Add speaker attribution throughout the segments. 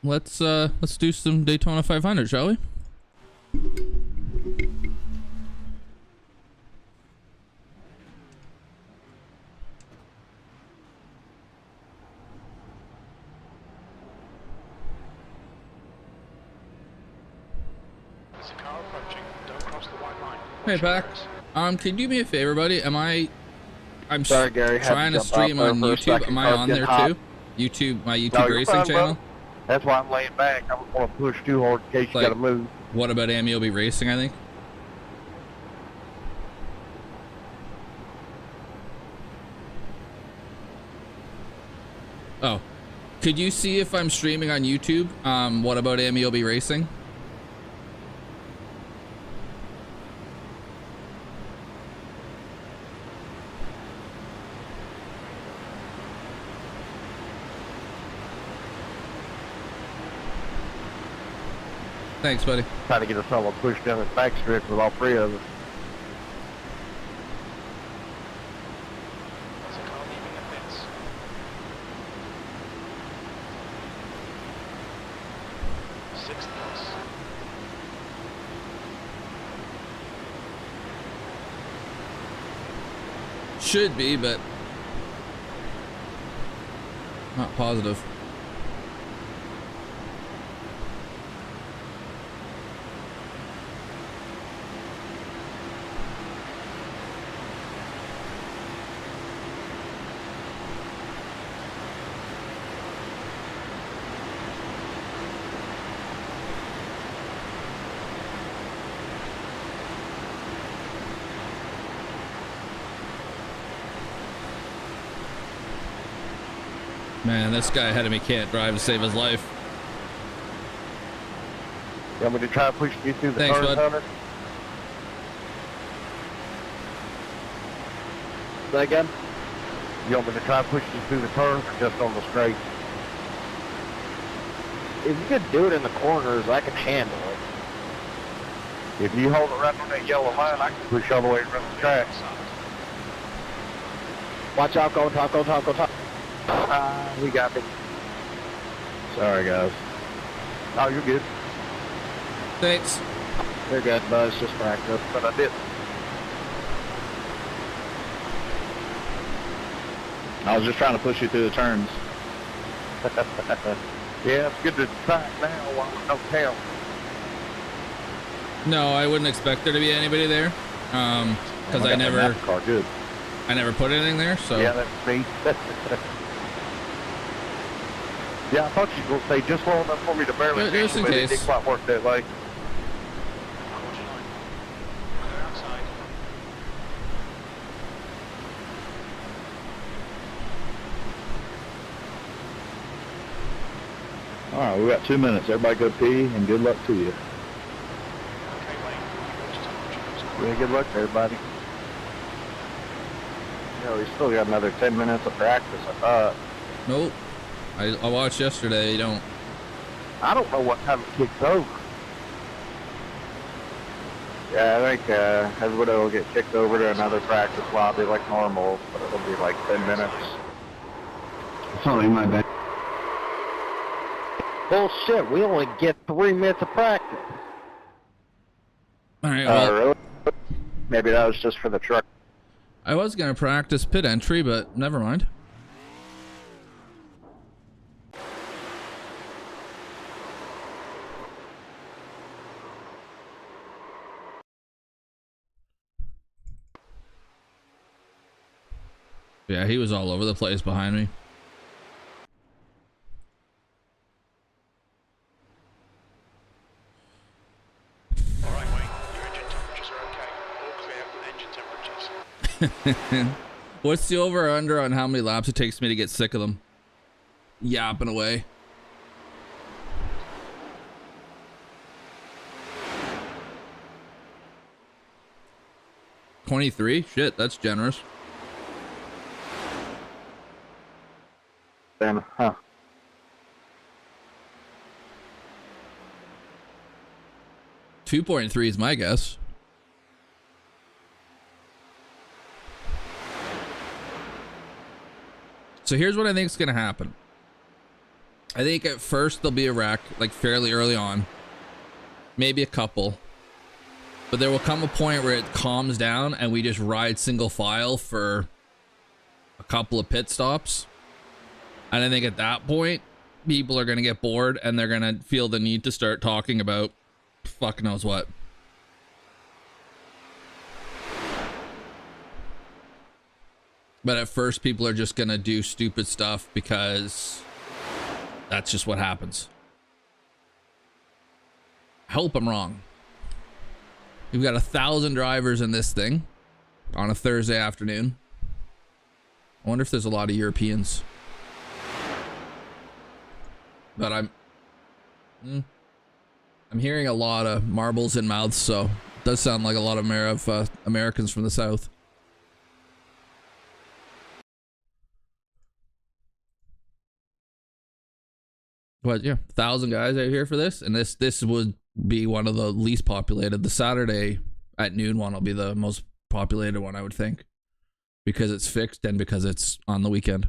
Speaker 1: let's do some Daytona 500, shall we? Hey, Pac. Can you do me a favor, buddy? I'm sorry, Gary. Trying to stream on YouTube. Am I on there too? My YouTube racing channel.
Speaker 2: That's why I'm laying back. I don't want to push too hard in case you gotta move.
Speaker 1: What about Ameobi Racing? I think. Oh, could you see if I'm streaming on YouTube? What about Ameobi Racing? Thanks, buddy.
Speaker 2: Trying to get us all pushed down the back stretch with all three of us.
Speaker 1: Should be, but not positive. Man, this guy ahead of me can't drive to save his life.
Speaker 2: You want me to try to push you through the
Speaker 1: Thanks,
Speaker 2: turn,
Speaker 1: bud.
Speaker 2: Hunter? Say again? You want me to try to push you through the turn or just on the straight? If you could do it in the corners, I can handle it. If you hold it right on that yellow line, I can push all the way around the track. Watch out, go top, go top, go top. He got me. Sorry, guys. Oh, you're good.
Speaker 1: Thanks.
Speaker 2: You're good, bud. It's just practice, but I did.
Speaker 3: I was just trying to push you through the turns.
Speaker 2: Yeah, it's good to try it now while we don't count.
Speaker 1: No, I wouldn't expect there to be anybody there, because I never put anything there. So
Speaker 2: yeah, that's me. Yeah, I thought you were going to say just long enough for me to barely see,
Speaker 1: just in
Speaker 2: but
Speaker 1: case.
Speaker 2: it didn't quite work that way.
Speaker 3: All right, we got 2 minutes. Everybody go pee, and good luck to you.
Speaker 2: Yeah, good luck to everybody. You know, we still got another 10 minutes of practice, I thought.
Speaker 1: nope. I watched yesterday. You don't.
Speaker 2: I don't know what time it kicks over. Yeah, I think everybody will get kicked over to another practice lobby like normal, but it'll be like 10 minutes.
Speaker 3: Sorry, my bad.
Speaker 2: Bullshit, we only get 3 minutes of practice.
Speaker 1: All right. Well,
Speaker 2: Really? Maybe that was just for the truck.
Speaker 1: I was gonna practice pit entry, but never mind. Yeah, he was all over the place behind me.
Speaker 4: All right, Wayne. Your engine temperatures are okay. All clear on engine temperatures.
Speaker 1: What's the over or under on how many laps it takes me to get sick of them yapping away? $23? Shit, that's generous.
Speaker 2: Then, huh?
Speaker 1: 2.3 is my guess. So here's what I think is going to happen. I think at first there'll be a wreck, like fairly early on. Maybe a couple. But there will come a point where it calms down and we just ride single file for a couple of pit stops. And I think at that point, people are going to get bored and they're going to feel the need to start talking about fuck knows what. But at first, people are just going to do stupid stuff because that's just what happens. I hope I'm wrong. We've got 1,000 drivers in this thing on a Thursday afternoon. I wonder if there's a lot of Europeans. But I'm hearing a lot of marbles in mouths, so it does sound like a lot of Americans from the South. But yeah, 1,000 guys out here for this, and this would be one of the least populated. The Saturday at noon one will be the most populated one, I would think, because it's fixed and because it's on the weekend.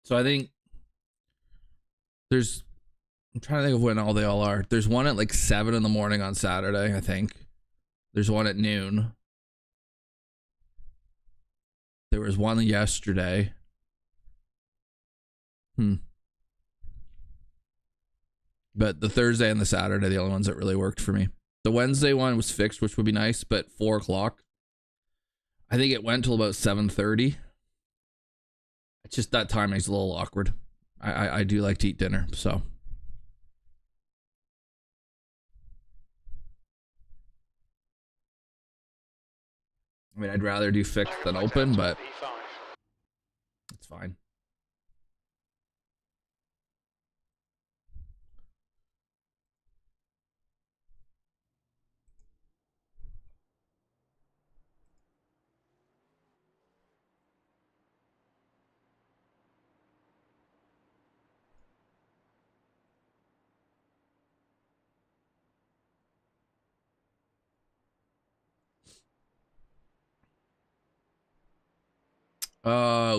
Speaker 1: So I think I'm trying to think of when they all are. There's one at like 7 in the morning on Saturday, I think. There's one at noon. There was one yesterday. But the Thursday and the Saturday, the only ones that really worked for me. The Wednesday one was fixed, which would be nice, but 4 o'clock. I think it went till about 7:30. It's just that timing's a little awkward. I do like to eat dinner, so. I mean, I'd rather do fixed than open, but it's fine.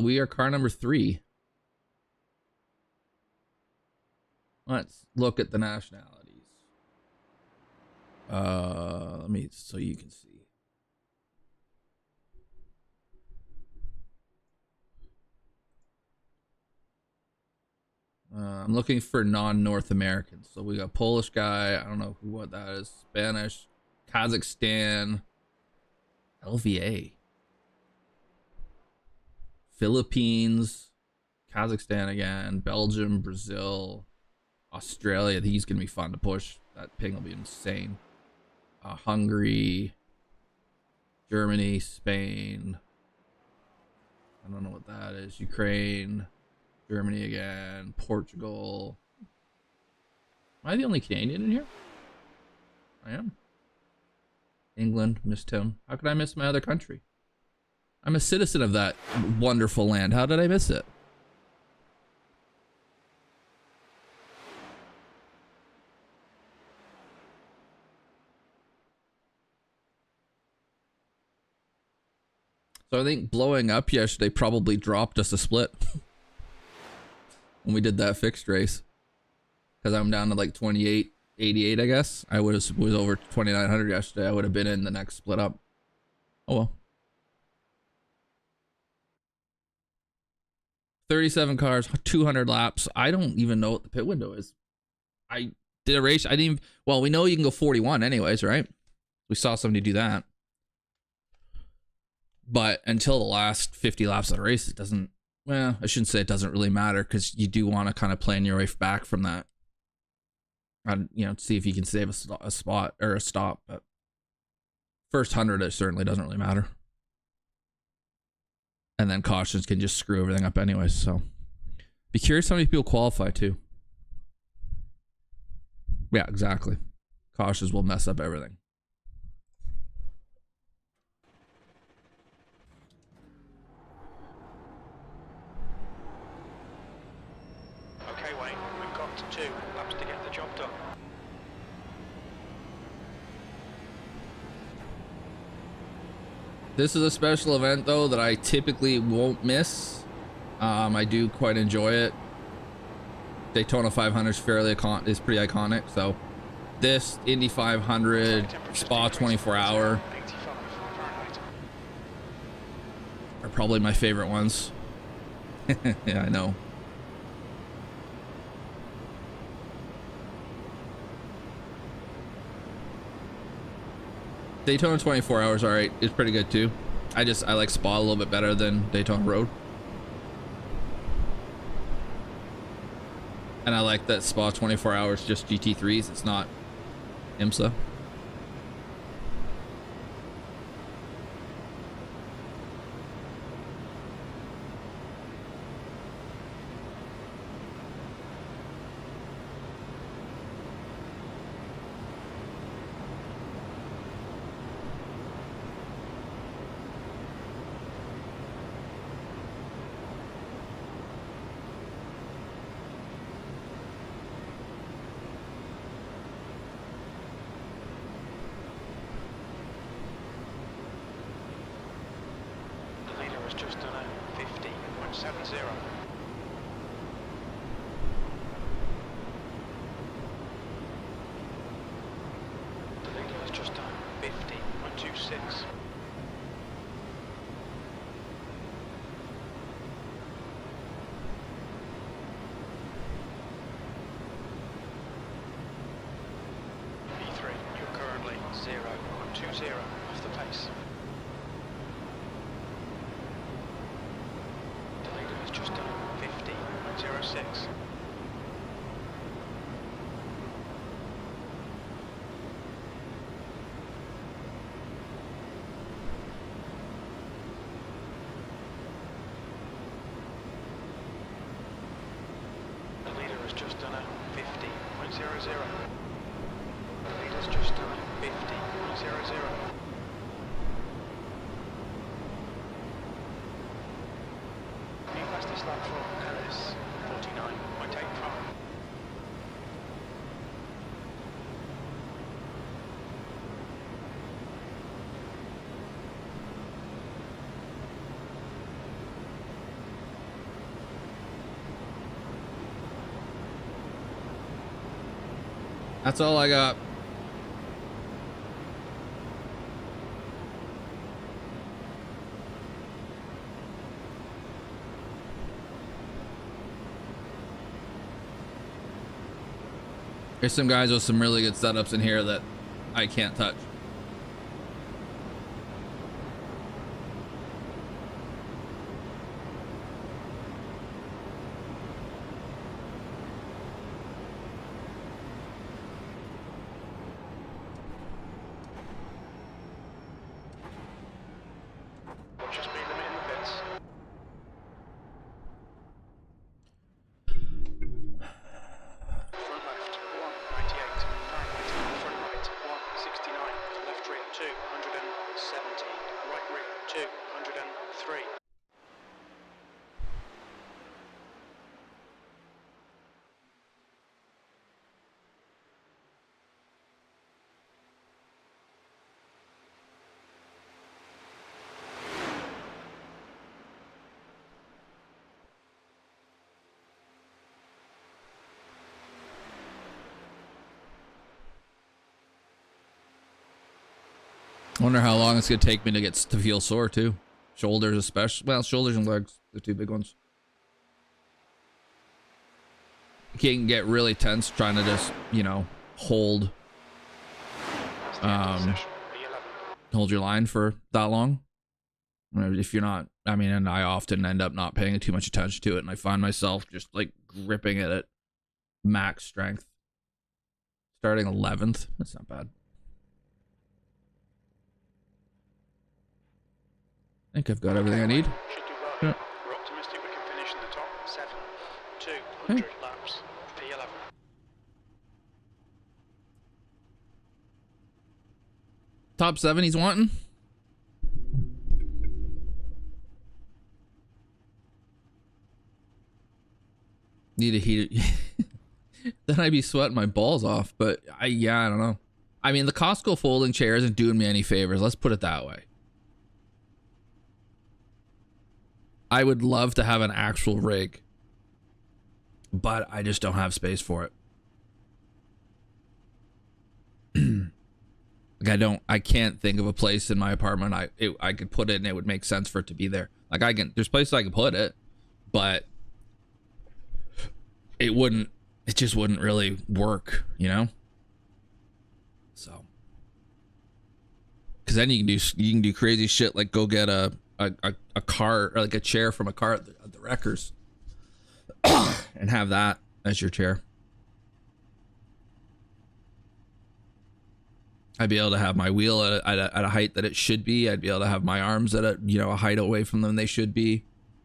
Speaker 1: We are car number 3. Let's look at the nationalities. Let me, so you can see. I'm looking for non-North Americans. So we got Polish guy. I don't know what that is. Spanish, Kazakhstan, LVA. Philippines, Kazakhstan again, Belgium, Brazil, Australia. I think he's going to be fun to push. That ping will be insane. Hungary, Germany, Spain. I don't know what that is. Ukraine, Germany again, Portugal. Am I the only Canadian in here? I am. England, missed him. How could I miss my other country? I'm a citizen of that wonderful land. How did I miss it? So I think blowing up yesterday probably dropped us a split when we did that fixed race. Because I'm down to like 2888, I guess. I was over 2900 yesterday. I would have been in the next split up. Oh well. 37 cars, 200 laps. I don't even know what the pit window is. I did a race. I didn't even, well, we know you can go 41 anyways, right? We saw somebody do that. But until the last 50 laps of the race, it doesn't, well, I shouldn't say it doesn't really matter because you do want to kind of plan your way back from that. And, you know, see if you can save a spot or a stop. But first 100, it certainly doesn't really matter. And then cautions can just screw everything up anyways, so. Be curious how many people qualify too. Yeah, exactly. Cautions will mess up everything.
Speaker 4: Okay, Wayne, we've got 2 laps to get the job done.
Speaker 1: This is a special event though that I typically won't miss I do quite enjoy it. Daytona 500 is is pretty iconic. So this Indy 500, Spa 24 hour are probably my favorite ones. Yeah, I know. Daytona 24 hours, all right, is pretty good too. I like Spa a little bit better than Daytona Road. And I like that Spa 24 hours just GT3s. It's not IMSA. That's all I got. There's some guys with some really good setups in here that I can't touch. I wonder how long it's gonna take me to feel sore too. Shoulders especially. Well, shoulders and legs, the two big ones. You can get really tense trying to just, you know, hold your line for that long. If you're not, I mean, and I often end up not paying too much attention to it, and I find myself just like gripping it at max strength. Starting 11th, that's not bad. I think I've got everything I need. Yeah.
Speaker 4: We're optimistic we can finish in the top 7, 200 laps, P11.
Speaker 1: Top 7 he's wanting? Need a heated. Then I'd be sweating my balls off, but I don't know. I mean, the Costco folding chair isn't doing me any favors. Let's put it that way. I would love to have an actual rig, but I just don't have space for it. Like I can't think of a place in my apartment I could put it and it would make sense for it to be there. Like there's places I can put it, but it just wouldn't really work, you know? So, because then you can do crazy shit like go get a car or like a chair from a car at the wreckers and have that as your chair. I'd be able to have my wheel at a height that it should be. I'd be able to have my arms at a height away from them they should be.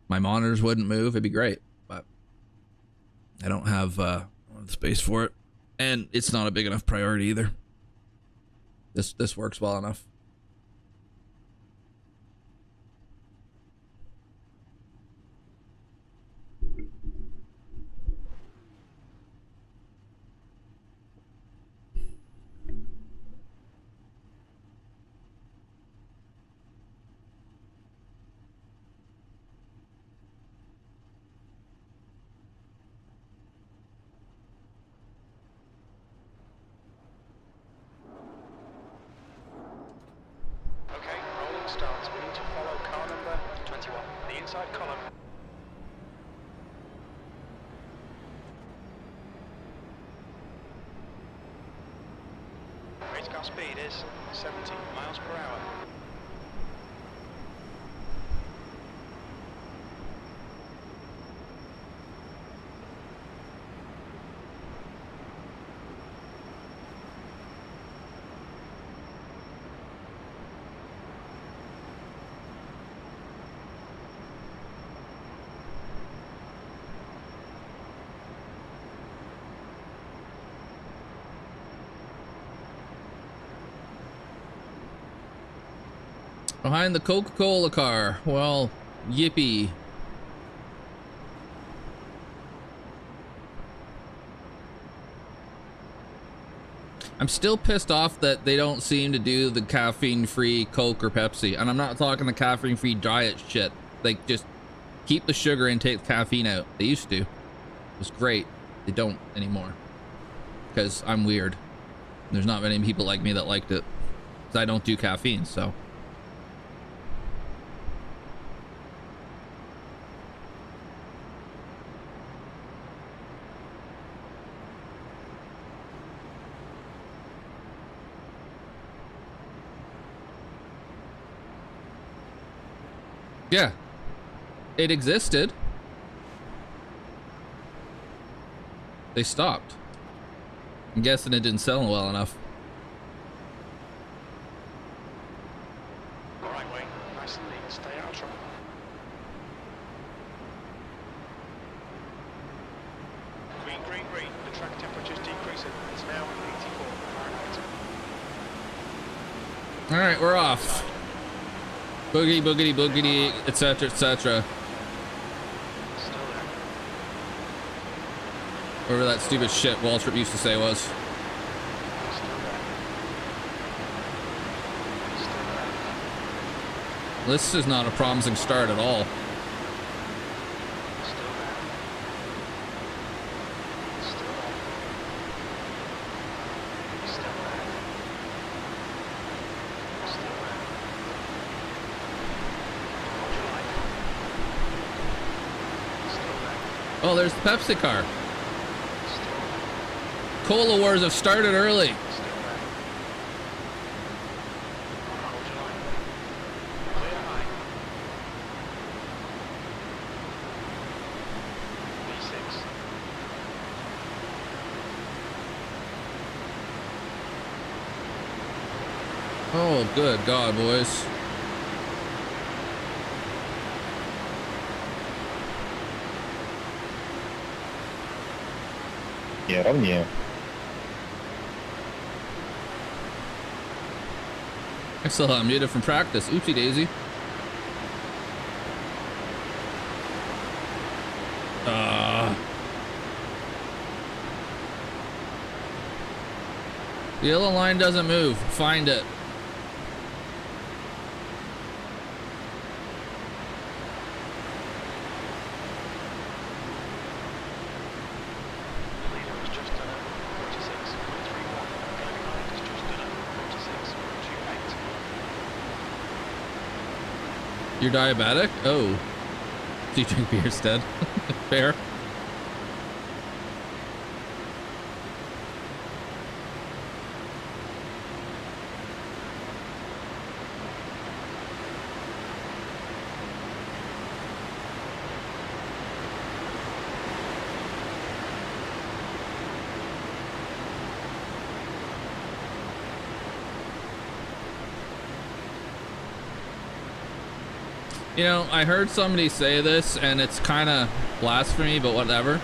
Speaker 1: My monitors wouldn't move. It'd be great, but I don't have the space for it, and it's not a big enough priority either. This works well enough.
Speaker 4: Okay, rolling starts. We need to follow car number 21, the inside column. Race car speed is 70 miles per hour.
Speaker 1: Behind the Coca-Cola car. Well, yippee. I'm still pissed off that they don't seem to do the caffeine-free Coke or Pepsi. And I'm not talking the caffeine-free diet shit. Like, just keep the sugar and take the caffeine out. They used to. It was great. They don't anymore. Because I'm weird. There's not many people like me that liked it. Because I don't do caffeine, so... Yeah, it existed. They stopped. I'm guessing it didn't sell well enough.
Speaker 4: All right, Wayne, nice and neat. Stay out of trouble. Green, green, green. The track temperature's decreasing. It's now 84 Fahrenheit.
Speaker 1: All right, we're off. Boogity, boogity, boogity, etc., etc.
Speaker 4: Still there.
Speaker 1: Whatever that stupid shit Waltrip used to say was.
Speaker 4: Still there. Still there.
Speaker 1: This is not a promising start at all.
Speaker 4: Still there. Still there. Still there. Still there. Hold your line. Still there.
Speaker 1: Oh, there's the Pepsi car.
Speaker 4: Still there.
Speaker 1: Cola wars have started early.
Speaker 4: Still there. Hold your line. Clear high. V6.
Speaker 1: Oh, good God, boys.
Speaker 3: Yeah, oh yeah.
Speaker 1: I still have muted from practice. Oopsie daisy. The yellow line doesn't move. Find it. You're diabetic? Oh. Do you drink beer instead? Fair. You know, I heard somebody say this, and it's kind of blasphemy, but whatever.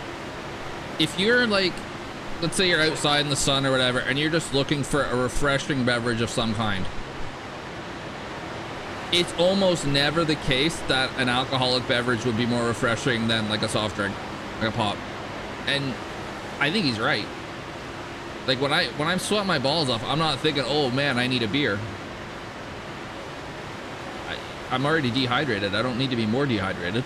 Speaker 1: If you're like, let's say you're outside in the sun or whatever, and you're just looking for a refreshing beverage of some kind, it's almost never the case that an alcoholic beverage would be more refreshing than like a soft drink, like a pop. And I think he's right. Like when I'm sweating my balls off, I'm not thinking, oh man, I need a beer. I'm already dehydrated. I don't need to be more dehydrated.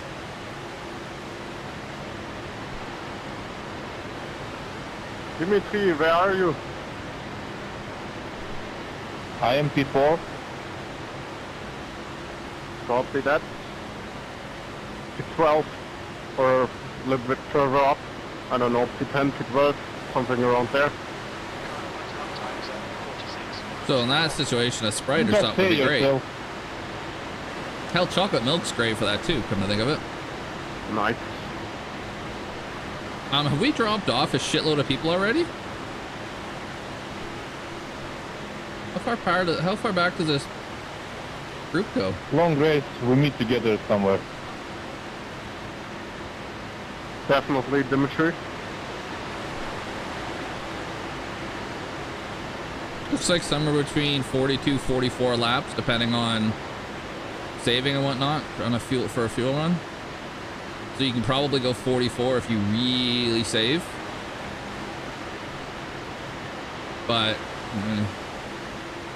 Speaker 2: Dimitri, where are you?
Speaker 3: I am P4.
Speaker 2: Copy that. P12 or a little bit further up. I don't know, P10, P12, something around there.
Speaker 1: So in that situation, a Sprite or something would be great. Hell, chocolate milk's great for that too, come to think of it.
Speaker 2: Nice.
Speaker 1: Have we dropped off a shitload of people already? How far back does this group go?
Speaker 3: Long race, we meet together somewhere.
Speaker 2: Definitely, Dimitri.
Speaker 1: Looks like somewhere between 42, 44 laps, depending on saving and whatnot on a fuel run. So you can probably go 44 if you really save. But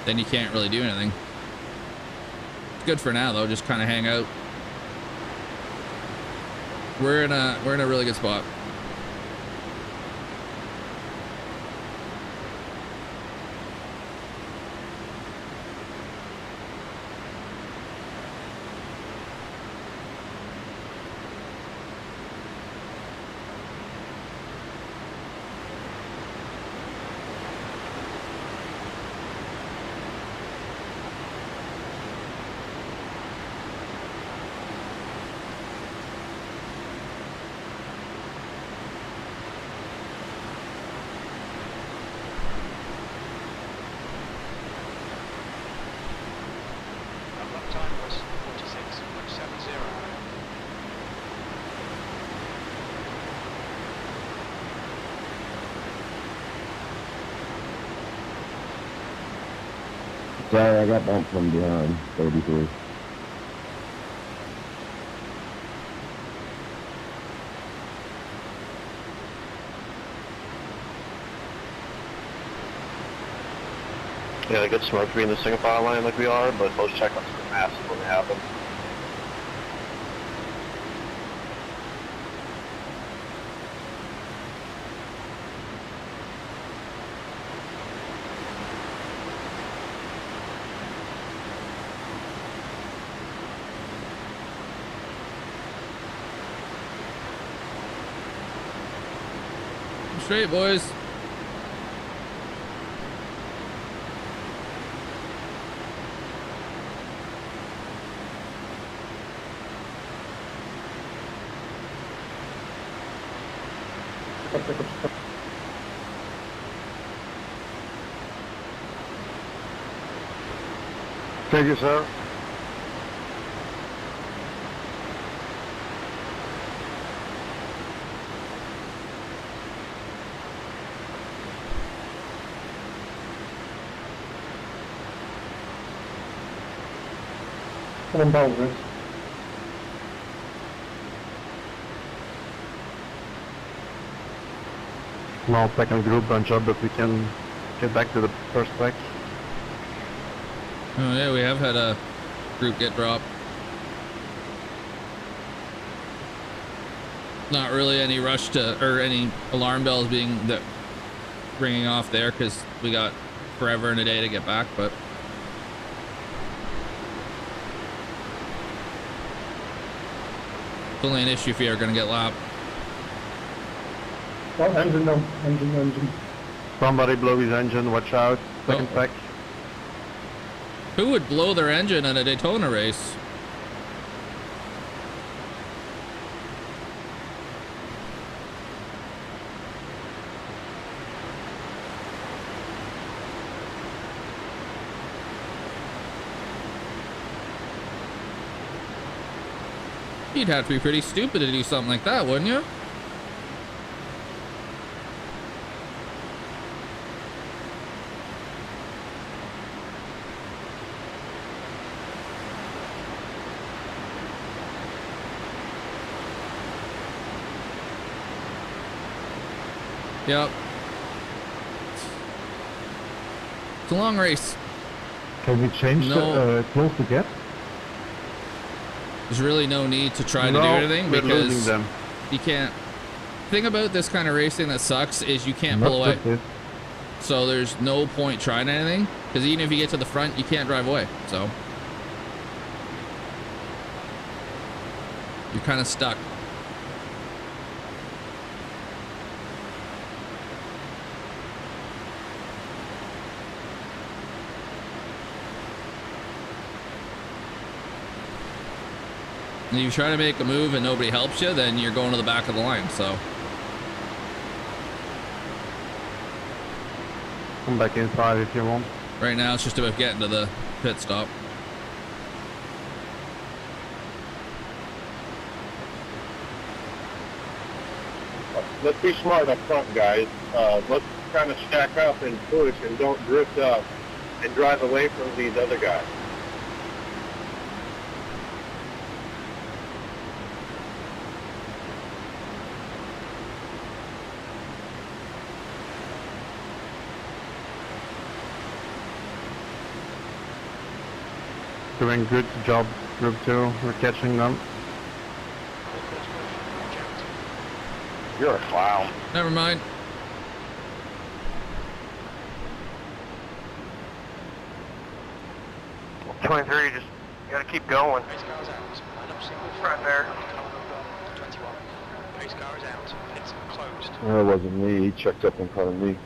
Speaker 1: then you can't really do anything. It's good for now though, just kind of hang out. We're in a really good spot.
Speaker 3: Sorry, I got bumped from behind, 33.
Speaker 2: Yeah, they get smart to be in the single file line like we are, but those checkouts are massive when they happen.
Speaker 1: Straight, boys.
Speaker 2: Thank you, sir.
Speaker 3: Come on, Chris.
Speaker 2: Small second group bunch up, but we can get back to the first track.
Speaker 1: Oh yeah, we have had a group get dropped. Not really any rush to, or any alarm bells ringing off there, because we got forever and a day to get back, but It's only an issue if you're gonna get lapped.
Speaker 5: Oh, engine down. Engine.
Speaker 2: Somebody blow his engine, watch out. Second sec.
Speaker 1: Who would blow their engine in a Daytona race? You'd have to be pretty stupid to do something like that, wouldn't you? Yep. It's a long race.
Speaker 3: Can we change
Speaker 1: No.
Speaker 3: the close the gap?
Speaker 1: There's really no need to try to do anything
Speaker 2: we're losing
Speaker 1: because
Speaker 2: them.
Speaker 1: you can't. Thing about this kind of racing that sucks is you can't pull away. So there's no point trying anything because even if you get to the front, you can't drive away. So you're kind of stuck. And if you try to make a move and nobody helps you, then you're going to the back of the line. So
Speaker 2: Come back inside if you want.
Speaker 1: right now it's just about getting to the pit stop.
Speaker 3: Let's be smart up front, guys. Let's kind of stack up and push and don't drift up and drive away from these other guys.
Speaker 2: Doing good job, Group 2. We're catching them.
Speaker 3: You're a clown.
Speaker 1: Never mind.
Speaker 2: '23, just gotta keep going.
Speaker 4: Pace cars out. Line up single
Speaker 2: Right
Speaker 4: file.
Speaker 2: there.
Speaker 4: Come over 21. Pace car is out. It's closed.
Speaker 3: That wasn't me. He checked up in front of me.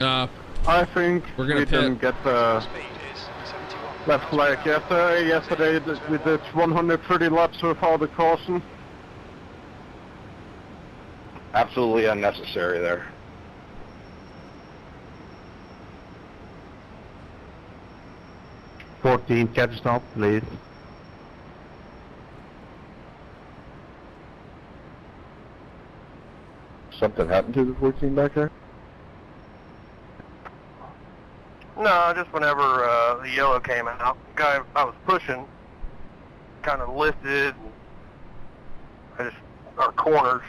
Speaker 2: I think
Speaker 1: We're gonna
Speaker 2: we didn't
Speaker 1: pit.
Speaker 2: get the
Speaker 4: Speed is 71.
Speaker 2: left flag yesterday we did 130 laps without a caution.
Speaker 3: Absolutely unnecessary there.
Speaker 2: '14, catch stop, please.
Speaker 3: Something happened to the 14 back there?
Speaker 2: No, just whenever the yellow came out, guy I was pushing kind of lifted. And our corners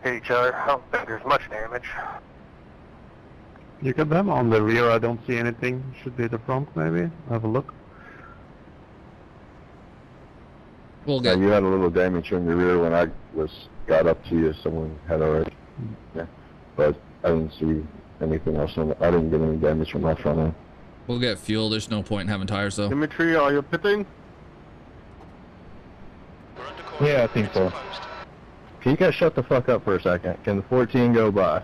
Speaker 2: hit each other. I don't think there's much damage. You got them on the rear. I don't see anything. Should be the front, maybe. Have a look.
Speaker 1: We'll
Speaker 3: Yeah,
Speaker 1: get.
Speaker 3: you had a little damage on your rear when I got up to you. Someone had already. Yeah, but I didn't see anything else. I didn't get any damage from my front end.
Speaker 1: We'll get fuel. There's no point in having tires though.
Speaker 2: Dimitri, are you pitting?
Speaker 4: We're under caution.
Speaker 3: Yeah, I think
Speaker 4: It's
Speaker 3: so.
Speaker 4: closed.
Speaker 3: Can you guys shut the fuck up for a second? Can the 14 go by?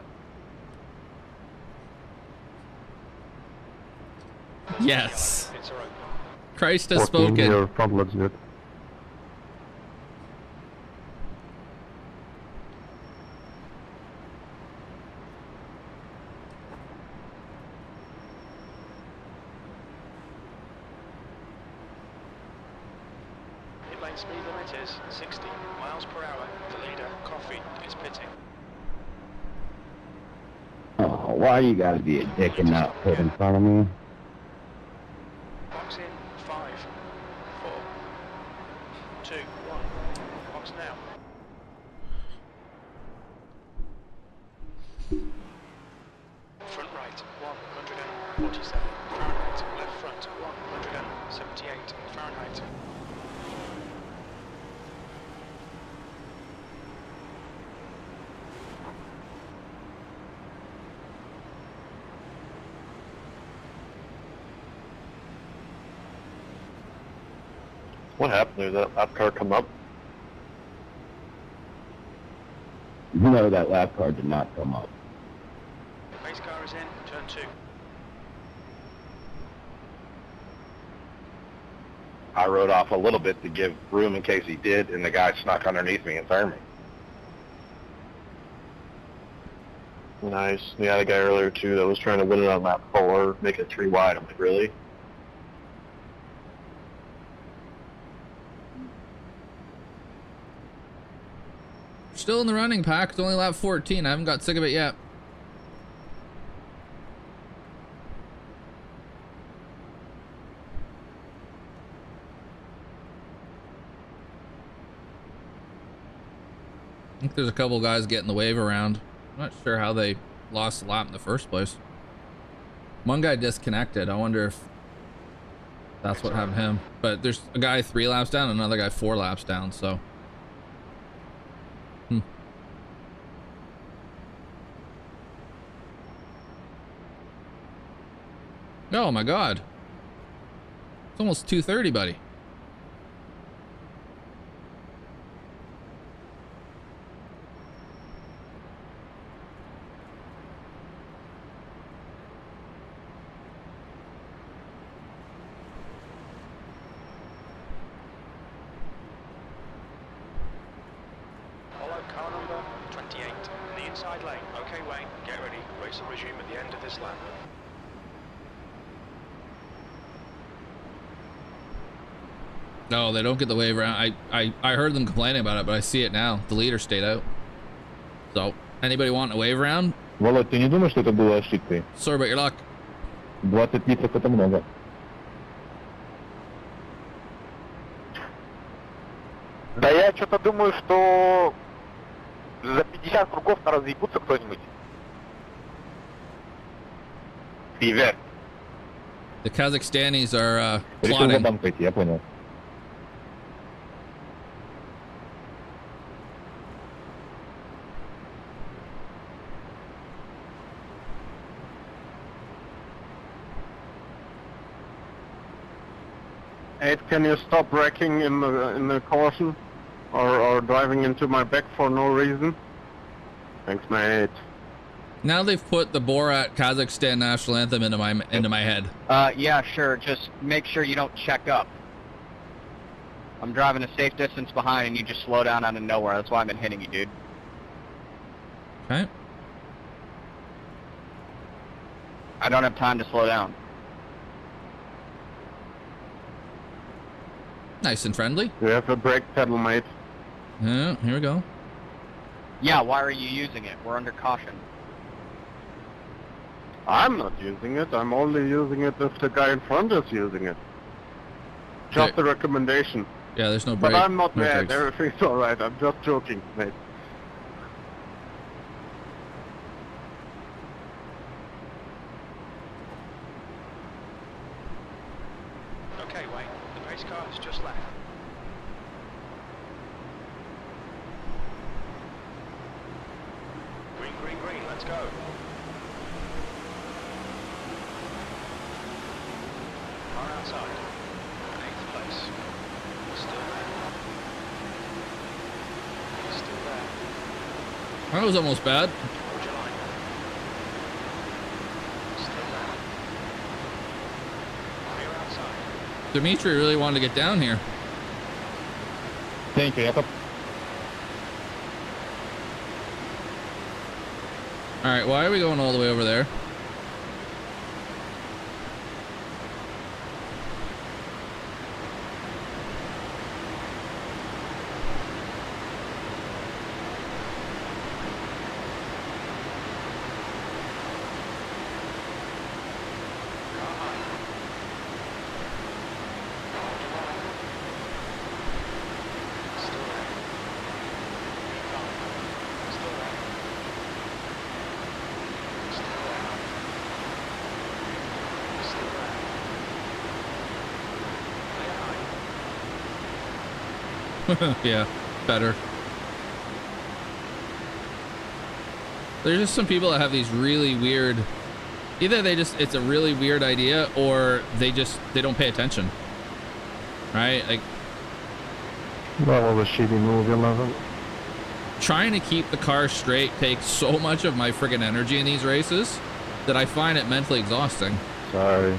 Speaker 1: Yes.
Speaker 4: Pits are open.
Speaker 1: Christ has
Speaker 2: 14
Speaker 1: spoken.
Speaker 2: here, front looks good.
Speaker 4: Pit lane speed limit is 60 miles per hour. The leader, Coffee, is pitting.
Speaker 3: Oh, why you gotta be a dick and not put in front of me?
Speaker 4: Box in 5, 4, 2, 1. Box now. Front right 147 Fahrenheit. Left front 178 Fahrenheit.
Speaker 2: What happened there? That lap car come up?
Speaker 3: No, that lap car did not come up.
Speaker 4: Race car is in, turn 2.
Speaker 2: I rode off a little bit to give room in case he did, and the guy snuck underneath me and turned me. Nice. We had a guy earlier too that was trying to win it on lap 4, make it 3 wide. I'm like, really?
Speaker 1: Still in the running, Pack. It's only lap 14. I haven't got sick of it yet. I think there's a couple guys getting the wave around. I'm not sure how they lost the lap in the first place. One guy disconnected. I wonder if that's what happened to him. But there's a guy 3 laps down, another guy 4 laps down, so. Oh my god. It's almost 2:30, buddy.
Speaker 4: Follow car number 28 in the inside lane. Okay, Wayne, get ready. Race will resume at the end of this lap.
Speaker 1: No, they don't get the wave around. I heard them complaining about it, but I see it now. The leader stayed out. So, anybody want a wave around?
Speaker 3: Володь, ты не думаешь, что это было ошибкой?
Speaker 1: Sorry about your luck.
Speaker 3: 20 литров это много.
Speaker 2: Да я что-то думаю, что за 50 кругов-то разъебутся кто-нибудь. Привет.
Speaker 1: The Kazakhstanis are
Speaker 3: Решил
Speaker 1: plotting.
Speaker 3: задам пойти, я понял.
Speaker 2: Ed, can you stop wrecking in the caution or driving into my back for no reason? Thanks, mate.
Speaker 1: Now they've put the Borat Kazakhstan national anthem into my head.
Speaker 6: Yeah, sure. Just make sure you don't check up. I'm driving a safe distance behind and you just slow down out of nowhere. That's why I've been hitting you, dude.
Speaker 1: Okay.
Speaker 6: I don't have time to slow down.
Speaker 1: Nice and friendly.
Speaker 2: You have a brake pedal, mate.
Speaker 1: Yeah, here we go.
Speaker 6: Yeah, why are you using it? We're under caution.
Speaker 2: I'm not using it. I'm only using it if the guy in front is using it. Just a recommendation.
Speaker 1: Yeah, there's no brake.
Speaker 2: But I'm not
Speaker 1: no
Speaker 2: mad.
Speaker 1: brakes.
Speaker 2: Everything's alright. I'm just joking, mate.
Speaker 4: Okay, Wayne, the race car has just left. Green, green, green, let's go. Car outside. 8th place. Still there. He's still there.
Speaker 1: That was almost bad.
Speaker 4: Hold your line. Still there. Clear outside.
Speaker 1: Dimitri really wanted to get down here.
Speaker 3: Thank you, Jakob.
Speaker 1: All right, why are we going all the way over there?
Speaker 4: Car high. Hold your line. Still there. Keep calm. Still there. Still there. Still there. Clear high.
Speaker 1: Yeah, better. There's just some people that have these really weird, either it's a really weird idea, or they don't pay attention. Right? Like,
Speaker 3: That was a shitty move, 11.
Speaker 1: Trying to keep the car straight takes so much of my friggin' energy in these races that I find it mentally exhausting.
Speaker 3: Sorry.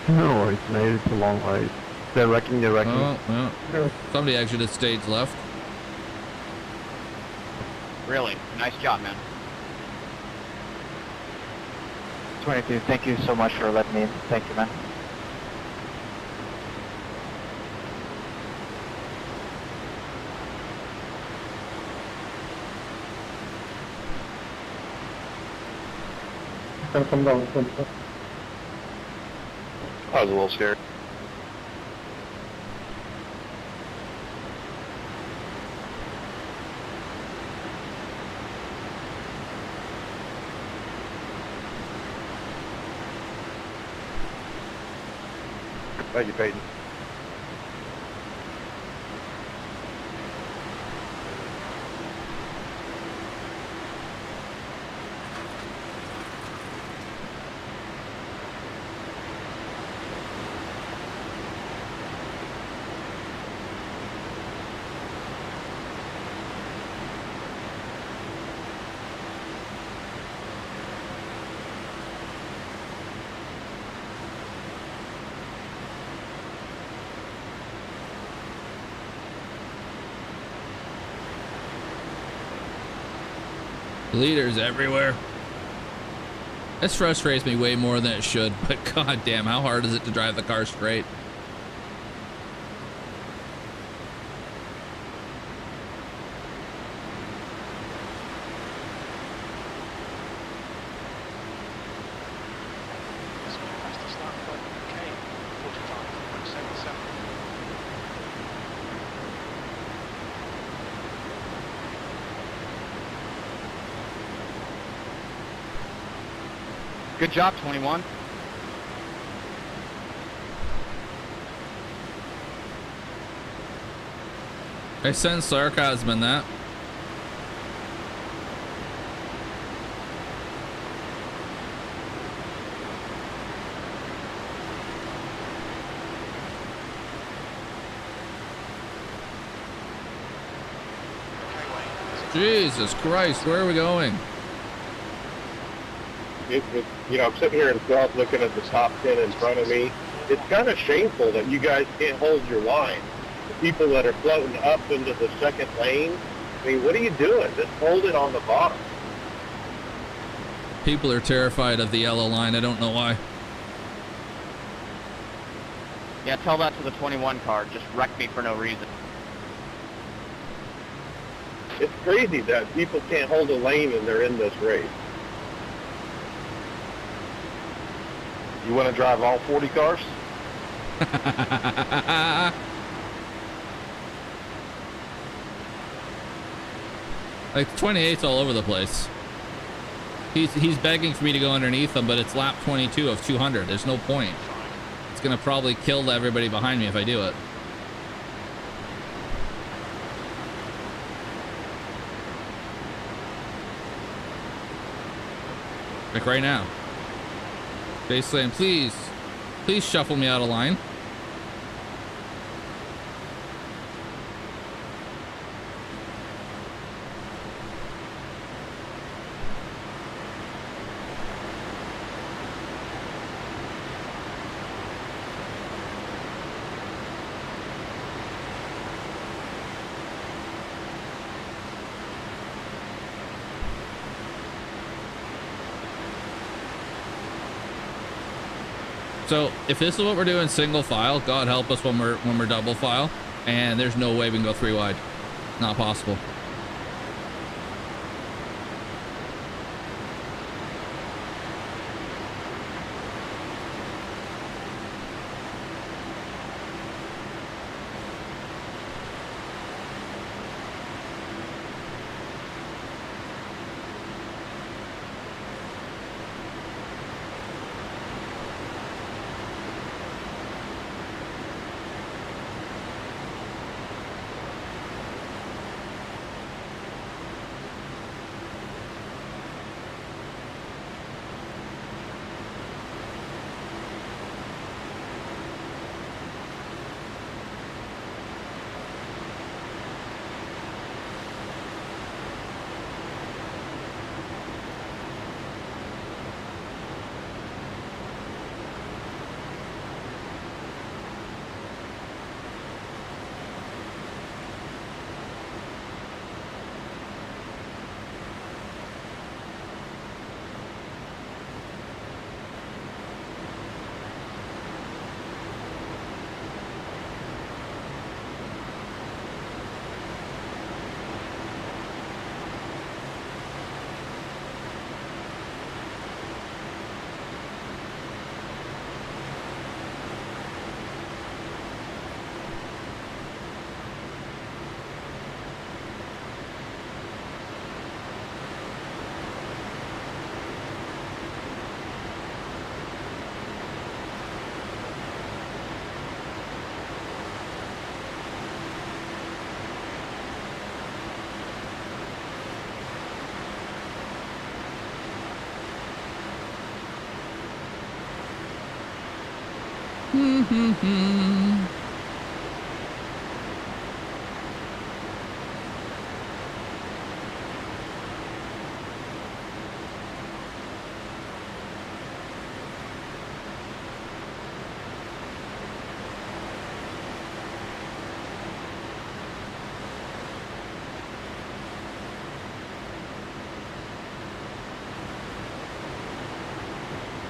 Speaker 3: No worries, mate. It's a long race. They're wrecking, they're wrecking.
Speaker 1: Oh, well. Somebody exited stage left.
Speaker 6: Really, nice job, man.
Speaker 7: 22, thank you so much for letting me in. Thank you, man.
Speaker 5: Gotta come down. 24.
Speaker 2: I was a little scared. Thank you, Peyton.
Speaker 1: Leaders everywhere. This frustrates me way more than it should, but goddamn, how hard is it to drive the car straight?
Speaker 4: Fastest lap for Kane, 45.77.
Speaker 6: Good job, 21.
Speaker 1: I sense sarcasm in that. Jesus Christ, where are we going?
Speaker 2: You know, I'm sitting here in front looking at the top 10 in front of me. It's kind of shameful that you guys can't hold your line. The people that are floating up into the second lane, I mean, what are you doing? Just hold it on the bottom.
Speaker 1: People are terrified of the yellow line. I don't know why.
Speaker 6: Yeah, tell that to the 21 car. Just wreck me for no reason.
Speaker 2: It's crazy that people can't hold a lane and they're in this race. You want to drive all 40 cars?
Speaker 1: Like 28's all over the place. He's begging for me to go underneath him, but it's lap 22 of 200. There's no point. It's gonna probably kill everybody behind me if I do it. Like right now. Basically, and please shuffle me out of line. So if this is what we're doing single file, God help us when we're double file, and there's no way we can go 3 wide. Not possible.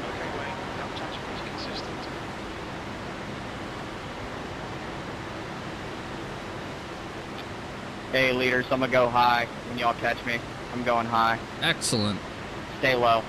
Speaker 4: Okay, Wayne, that attachment is consistent.
Speaker 6: Hey, leaders, I'm gonna go high when y'all catch me. I'm going high.
Speaker 1: Excellent.
Speaker 6: Stay low.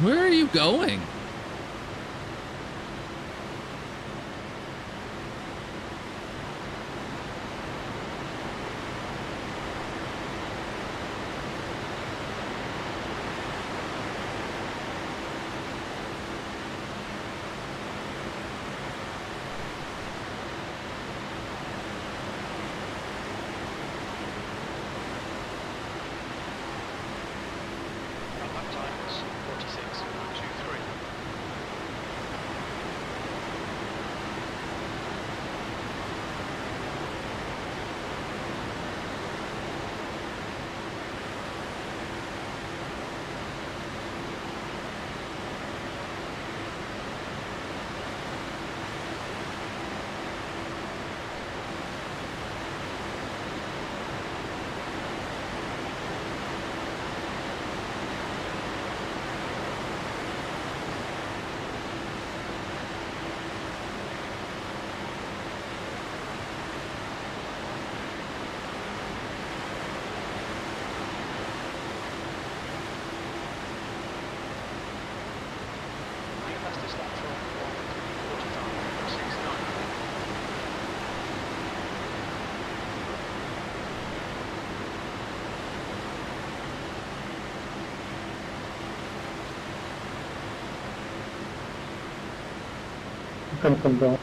Speaker 1: Where are you going?
Speaker 4: Our lap time is 46.23. Your fastest lap from 1:45.69.
Speaker 5: You can come down.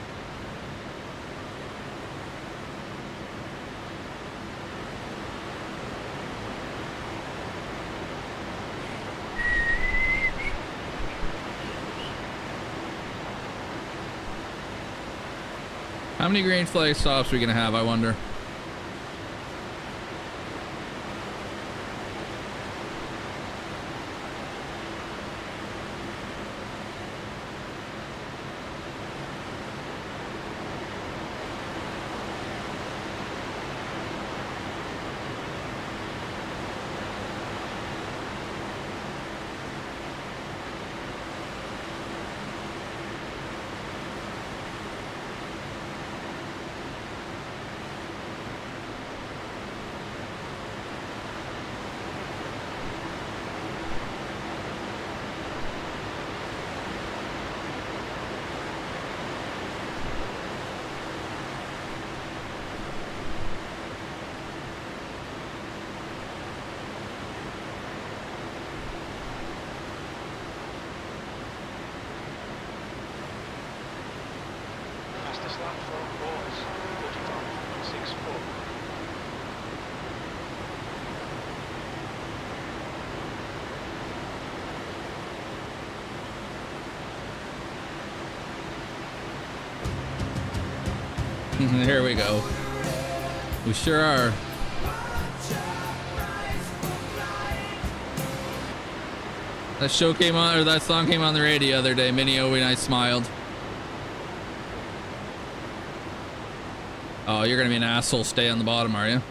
Speaker 1: How many green flag stops are we gonna have, I wonder?
Speaker 4: 4.
Speaker 1: Here we go. We sure are. That show came on, or that song came on the radio the other day. Minio and I smiled. Oh, you're gonna be an asshole. Stay on the bottom, are you?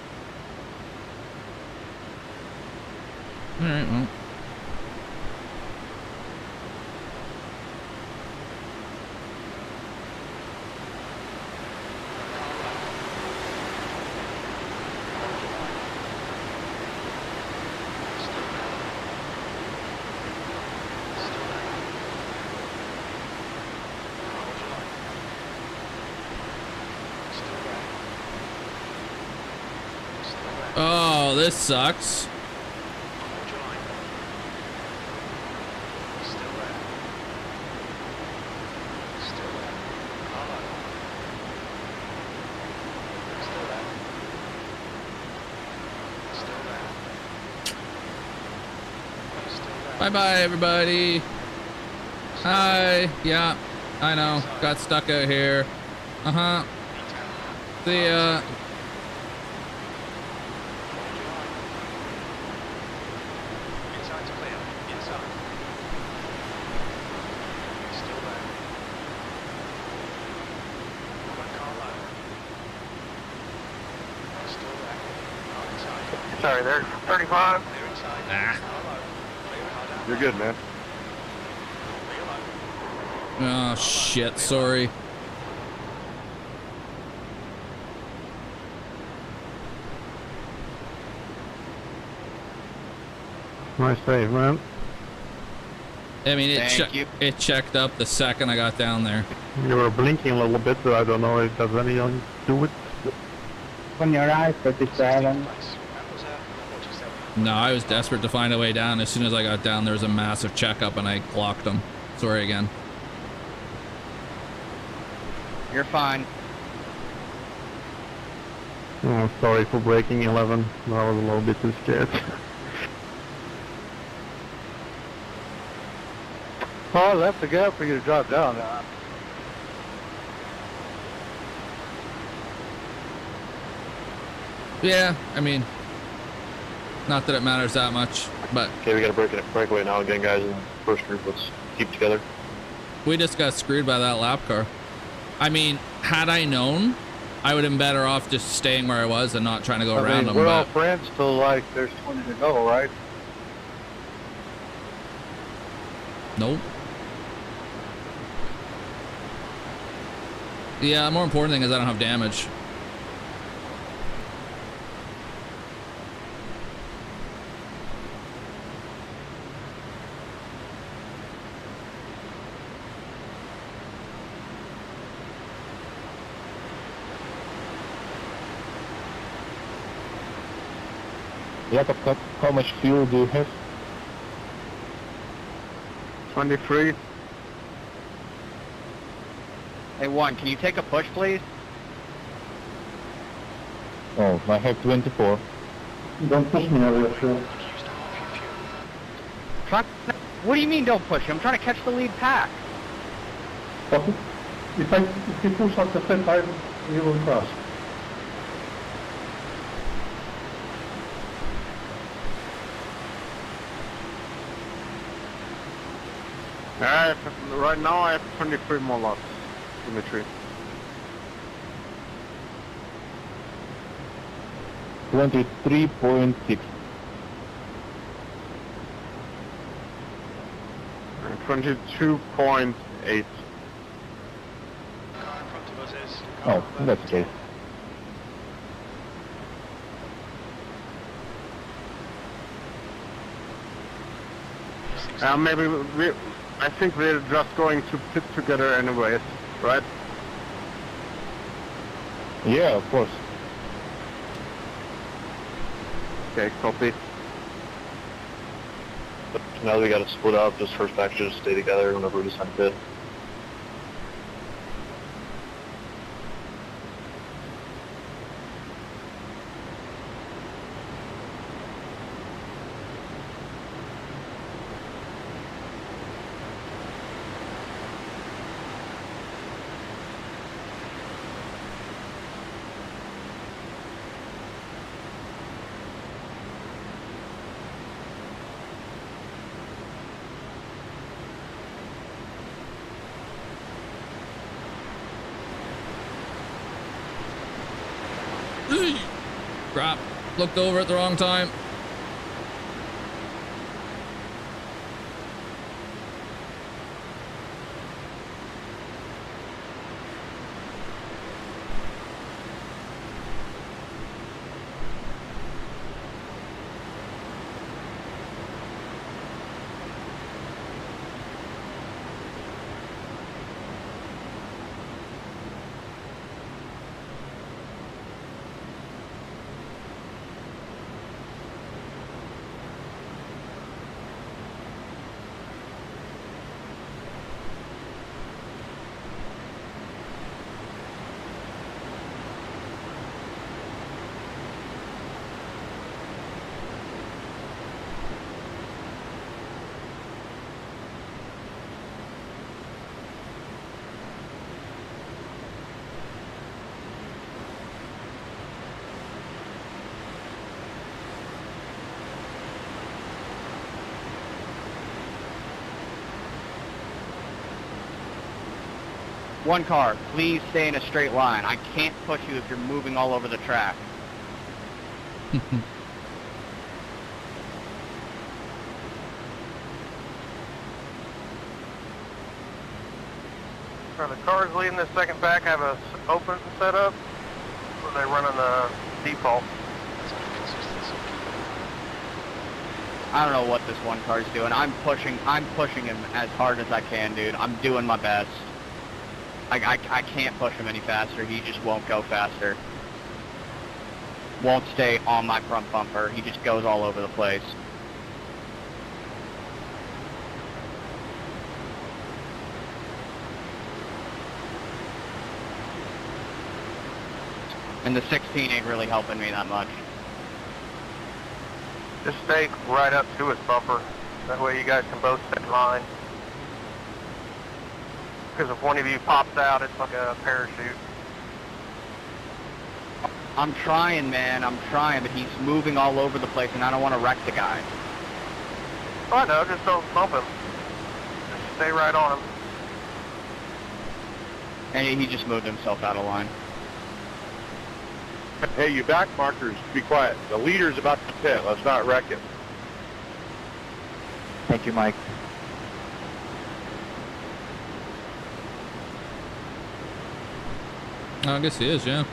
Speaker 1: All right, well. Oh, this sucks.
Speaker 4: Hold your line. Still there. Still there. Hello. Still there. Still there. Still there.
Speaker 1: Bye-bye, everybody. Hi. Yeah, I know. Got stuck out here. Uh-huh. See ya.
Speaker 4: Inside to clear. Inside. Still there. One car low. Still there. Car inside.
Speaker 2: Sorry, there's 35.
Speaker 4: Clear inside.
Speaker 1: Ah.
Speaker 4: Car low. Clear car down.
Speaker 3: You're good, man.
Speaker 4: Clear low.
Speaker 1: Oh, shit. Sorry.
Speaker 5: Nice save, man.
Speaker 1: I mean,
Speaker 6: Thank you.
Speaker 1: it checked up the second I got down there.
Speaker 5: You were blinking a little bit, but I don't know if that's anything to do with. On your right, 37.
Speaker 4: That was 47.
Speaker 1: No, I was desperate to find a way down. As soon as I got down, there was a massive checkup, and I clocked them. Sorry again.
Speaker 6: You're fine.
Speaker 5: Oh, sorry for breaking 11. I was a little bit too scared.
Speaker 3: Oh, I left the gap for you to drop down.
Speaker 1: Yeah, I mean, not that it matters that much, but
Speaker 3: Okay, we got to breakaway now again, guys. In the first group, let's keep together.
Speaker 1: we just got screwed by that lap car. I mean, had I known, I would have been better off just staying where I was and not trying to go around them.
Speaker 3: We're all
Speaker 1: But
Speaker 3: friends till like there's 20 to go, right?
Speaker 1: nope. Yeah, the more important thing is I don't have damage.
Speaker 3: Yeah, how much fuel do you have? 23.
Speaker 6: Hey, one, can you take a push, please?
Speaker 3: Oh, I have 24.
Speaker 5: Don't push me over your field.
Speaker 4: Used half your fuel.
Speaker 6: What do you mean don't push? I'm trying to catch the lead pack.
Speaker 5: But if you push out the fifth time, you will cross.
Speaker 3: Right now I have 23 more laps, Dimitri. 23.6. 22.8.
Speaker 4: Car in front of us is.
Speaker 3: Oh, that's okay. Maybe I think we're just going to pit together anyways, right? Yeah, of course. Okay, copy. But now we gotta split up, just first back should just stay together whenever we decide pit.
Speaker 1: Crap. Looked over at the wrong time.
Speaker 6: One car, please stay in a straight line. I can't push you if you're moving all over the track.
Speaker 2: Are the cars leading this second pack have a open setup? Or are they running the default?
Speaker 6: I don't know what this one car's doing. I'm pushing him as hard as I can, dude. I'm doing my best. I can't push him any faster. He just won't go faster. Won't stay on my front bumper. He just goes all over the place. And the 16 ain't really helping me that much.
Speaker 2: Just stay right up to his bumper. That way you guys can both stay in line. Because if one of you pops out, it's like a parachute.
Speaker 6: I'm trying, man. I'm trying, but he's moving all over the place, and I don't want to wreck the guy.
Speaker 2: Oh, I know. Just don't bump him. Just stay right on him.
Speaker 6: And he just moved himself out of line.
Speaker 8: Hey, you back markers, be quiet. The leader's about to pit. Let's not wreck him.
Speaker 7: Thank you, Mike.
Speaker 1: I guess he is, yeah.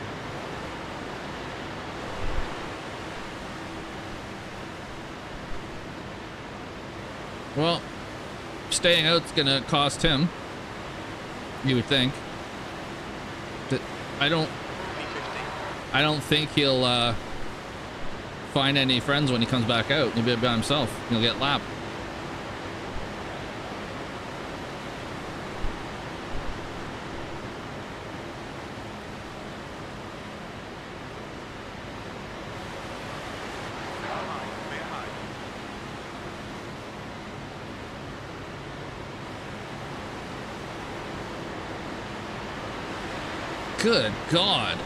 Speaker 1: Well, staying out's gonna cost him. You would think. I don't think he'll find any friends when he comes back out. He'll be by himself. He'll get lapped. Good God.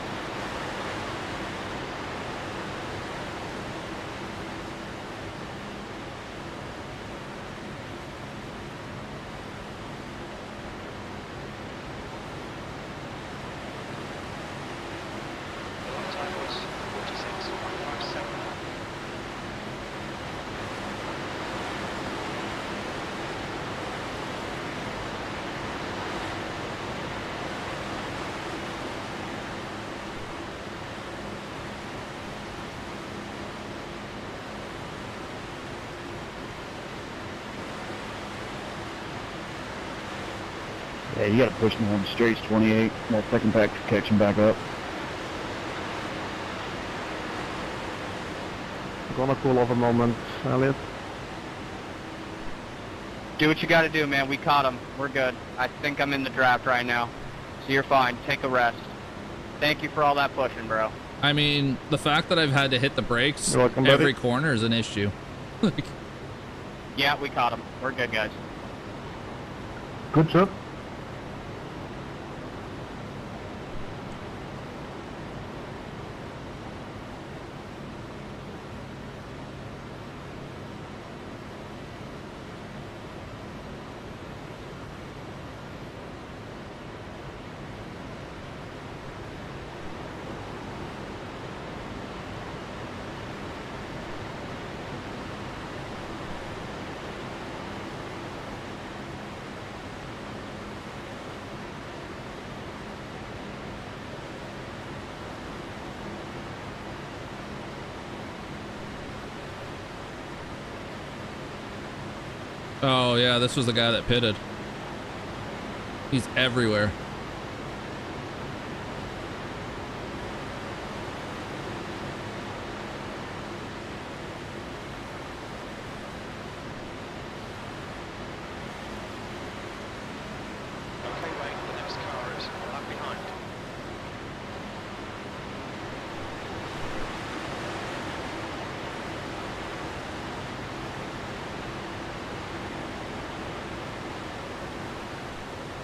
Speaker 3: Yeah, you gotta push me on the straights, 28. That second pack catching back up.
Speaker 5: Gonna cool off a moment, Elliot.
Speaker 6: Do what you gotta do, man. We caught him. We're good. I think I'm in the draft right now. So you're fine. Take a rest. Thank you for all that pushing, bro.
Speaker 1: I mean, the fact that I've had to hit the brakes
Speaker 5: You're welcome,
Speaker 1: every
Speaker 5: buddy.
Speaker 1: corner is an issue.
Speaker 6: Yeah, we caught him. We're good, guys.
Speaker 5: Good job.
Speaker 1: Oh yeah, this was the guy that pitted. He's everywhere.
Speaker 4: Okay, Wayne, the next car is one lap behind.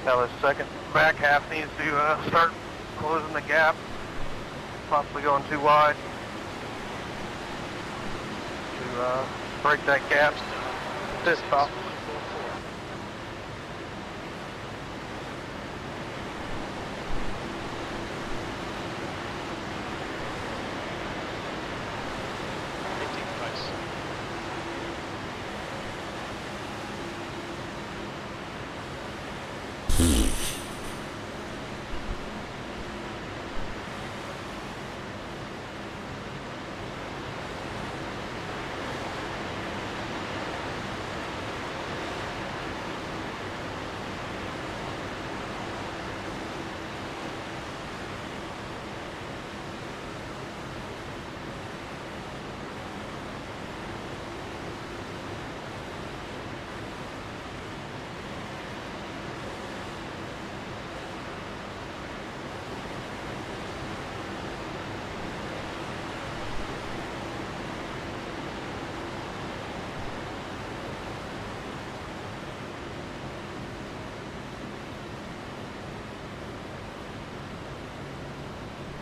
Speaker 2: Now the second back half needs to start closing the gap, possibly going too wide to break that gap. This top.
Speaker 4: 144. 15th place.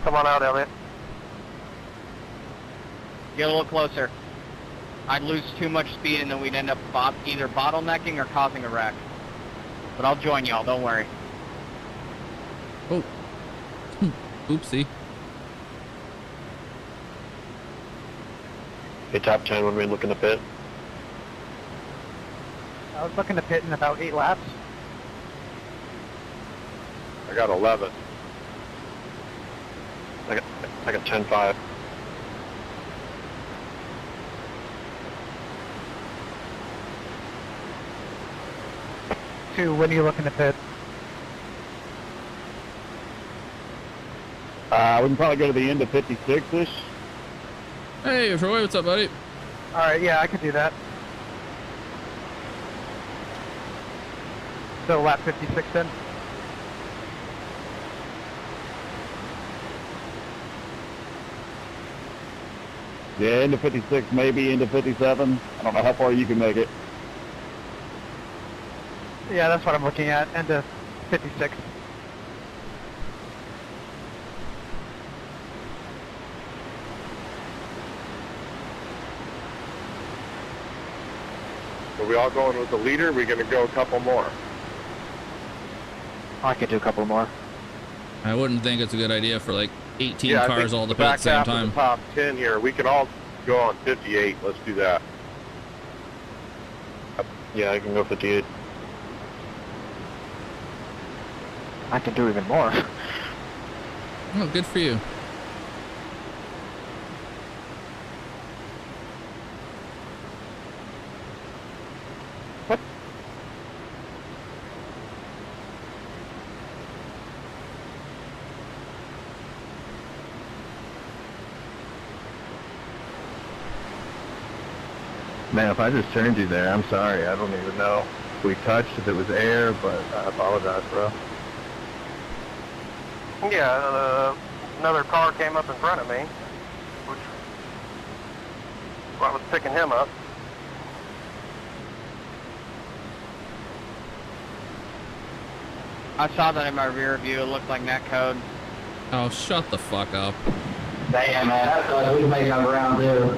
Speaker 2: Come on out, Elliot.
Speaker 6: Get a little closer. I'd lose too much speed and then we'd end up either bottlenecking or causing a wreck. But I'll join y'all, don't worry.
Speaker 1: Oh. Oopsie.
Speaker 8: Hey, top 10 when we looking to pit.
Speaker 7: I was looking to pit in about 8 laps.
Speaker 8: I got 11. I got 10-5.
Speaker 7: When are you looking to pit?
Speaker 5: We can probably go to the end of 56-ish.
Speaker 1: Hey, Troy, what's up, buddy?
Speaker 7: Alright, yeah, I could do that. So lap 56 then?
Speaker 5: Yeah, into 56, maybe into 57. I don't know how far you can make it.
Speaker 7: Yeah, that's what I'm looking at, end of 56.
Speaker 8: Are we all going with the leader? Or are we going to go a couple more?
Speaker 7: I could do a couple more.
Speaker 1: I wouldn't think it's a good idea for like 18
Speaker 8: Yeah, I
Speaker 1: cars
Speaker 8: think
Speaker 1: all to
Speaker 8: the
Speaker 1: pit at
Speaker 8: back
Speaker 1: the same
Speaker 8: half of
Speaker 1: time.
Speaker 8: the top 10 here. We can all go on 58. Let's do that. Yeah, I can go 58.
Speaker 7: I can do even more.
Speaker 1: Oh, good for you.
Speaker 3: Man, if I just turned you there, I'm sorry. I don't even know if we touched, if it was air, but I apologize, bro.
Speaker 2: Yeah, another car came up in front of me, which I was picking him up.
Speaker 6: I saw that in my rear view. It looked like net code.
Speaker 1: Oh, shut the fuck up.
Speaker 9: Damn, man, I thought we'd make up around too.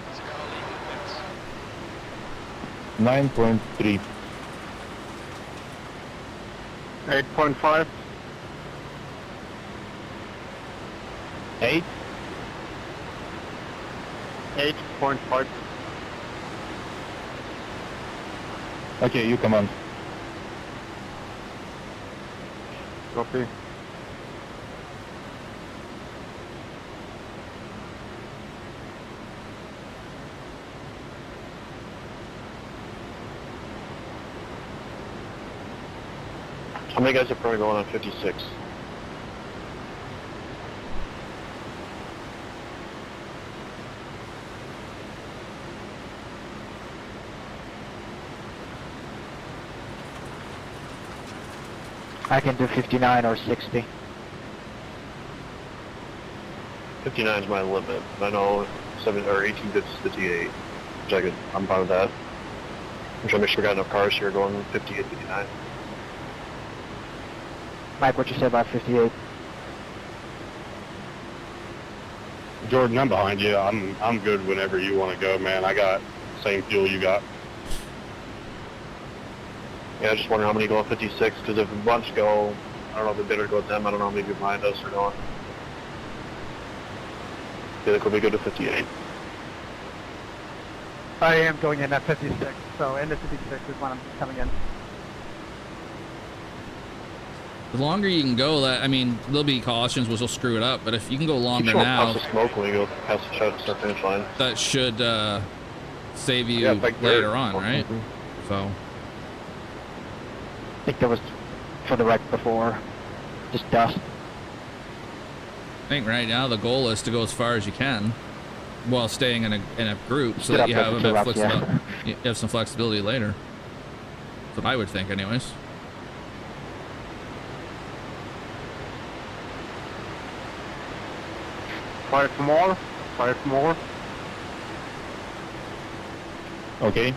Speaker 4: There's a car leaving the pits.
Speaker 5: 9.3.
Speaker 8: 8.5.
Speaker 5: 8?
Speaker 8: 8.5.
Speaker 5: Okay, you come on.
Speaker 8: Copy. How many guys are probably going on 56?
Speaker 7: I can do 59 or 60.
Speaker 8: 59 is my limit. I know 7 or 18 bits is 58. Which I'm fine with that. I'm trying to make sure we got enough cars here going 58, 59.
Speaker 7: Mike, what you say about 58?
Speaker 5: Jordan, I'm behind you. I'm good whenever you want to go, man. I got the same fuel you got.
Speaker 8: Yeah, I just wonder how many go on 56, because if a bunch go, I don't know if the bidder go with them, I don't know, maybe behind us or not. I feel like we'll be good to 58.
Speaker 10: I am going in at 56, so end of 56 is when I'm coming in.
Speaker 1: The longer you can go, that I mean, there'll be cautions which will screw it up. But if you can go longer now,
Speaker 8: Past the smoke when we go past the start finish line.
Speaker 1: that should save you later on, right? So.
Speaker 7: I think that was for the wreck before. Just dust.
Speaker 1: I think right now the goal is to go as far as you can, while staying in a group, so that you have a bit of flexibility. You have some flexibility later. That's what I would think, anyways.
Speaker 5: Fire for more. Fire for more. Okay.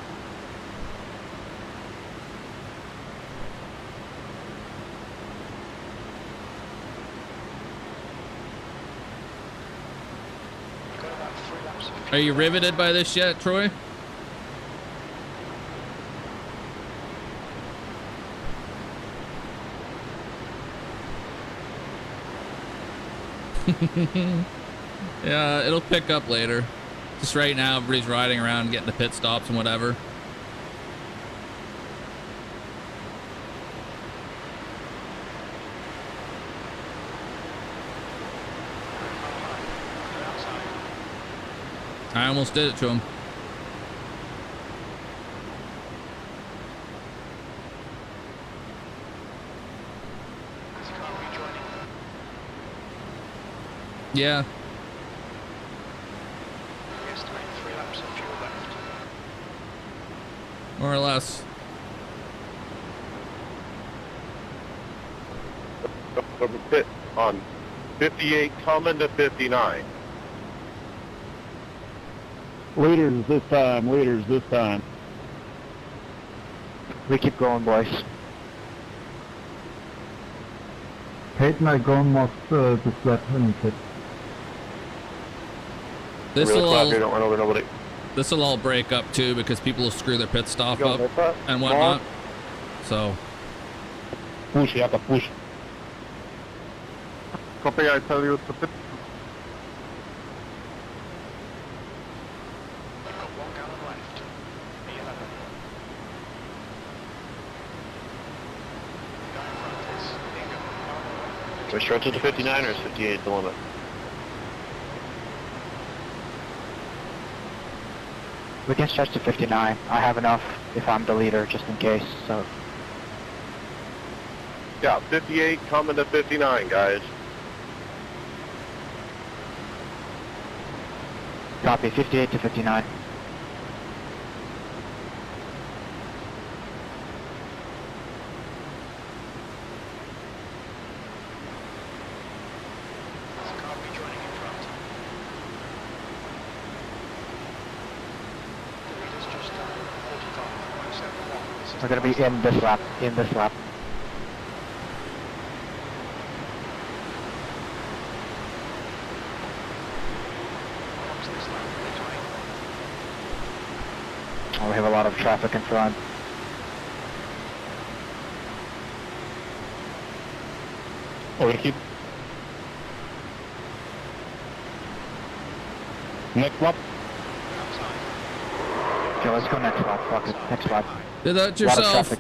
Speaker 1: Are you riveted by this yet, Troy? Yeah, it'll pick up later. Just right now, everybody's riding around, getting the pit stops and whatever. I almost did it to him. Yeah. More or less.
Speaker 8: Pit on 58 coming to 59.
Speaker 5: Leaders this time. Leaders this time.
Speaker 7: We keep going, boys.
Speaker 11: Peyton, I gone off this lap limited.
Speaker 1: This
Speaker 8: Really
Speaker 1: will
Speaker 8: quiet
Speaker 1: all,
Speaker 8: here, don't run over nobody.
Speaker 1: this will all break up too, because people will screw their pit stop up and whatnot. So.
Speaker 5: Push, you have to push.
Speaker 10: Copy, I tell you to pit.
Speaker 8: Can we stretch it to 59 or is 58 the limit?
Speaker 7: We can stretch to 59. I have enough if I'm the leader, just in case, so.
Speaker 8: Yeah, 58 coming to 59, guys.
Speaker 7: Copy, 58 to 59. We're gonna be in this lap, Oh, we have a lot of traffic in front.
Speaker 5: Overheat. Next lap.
Speaker 7: Okay, let's go next lap, fuck it, next lap.
Speaker 1: Did that
Speaker 7: A lot of
Speaker 1: yourself.
Speaker 7: traffic.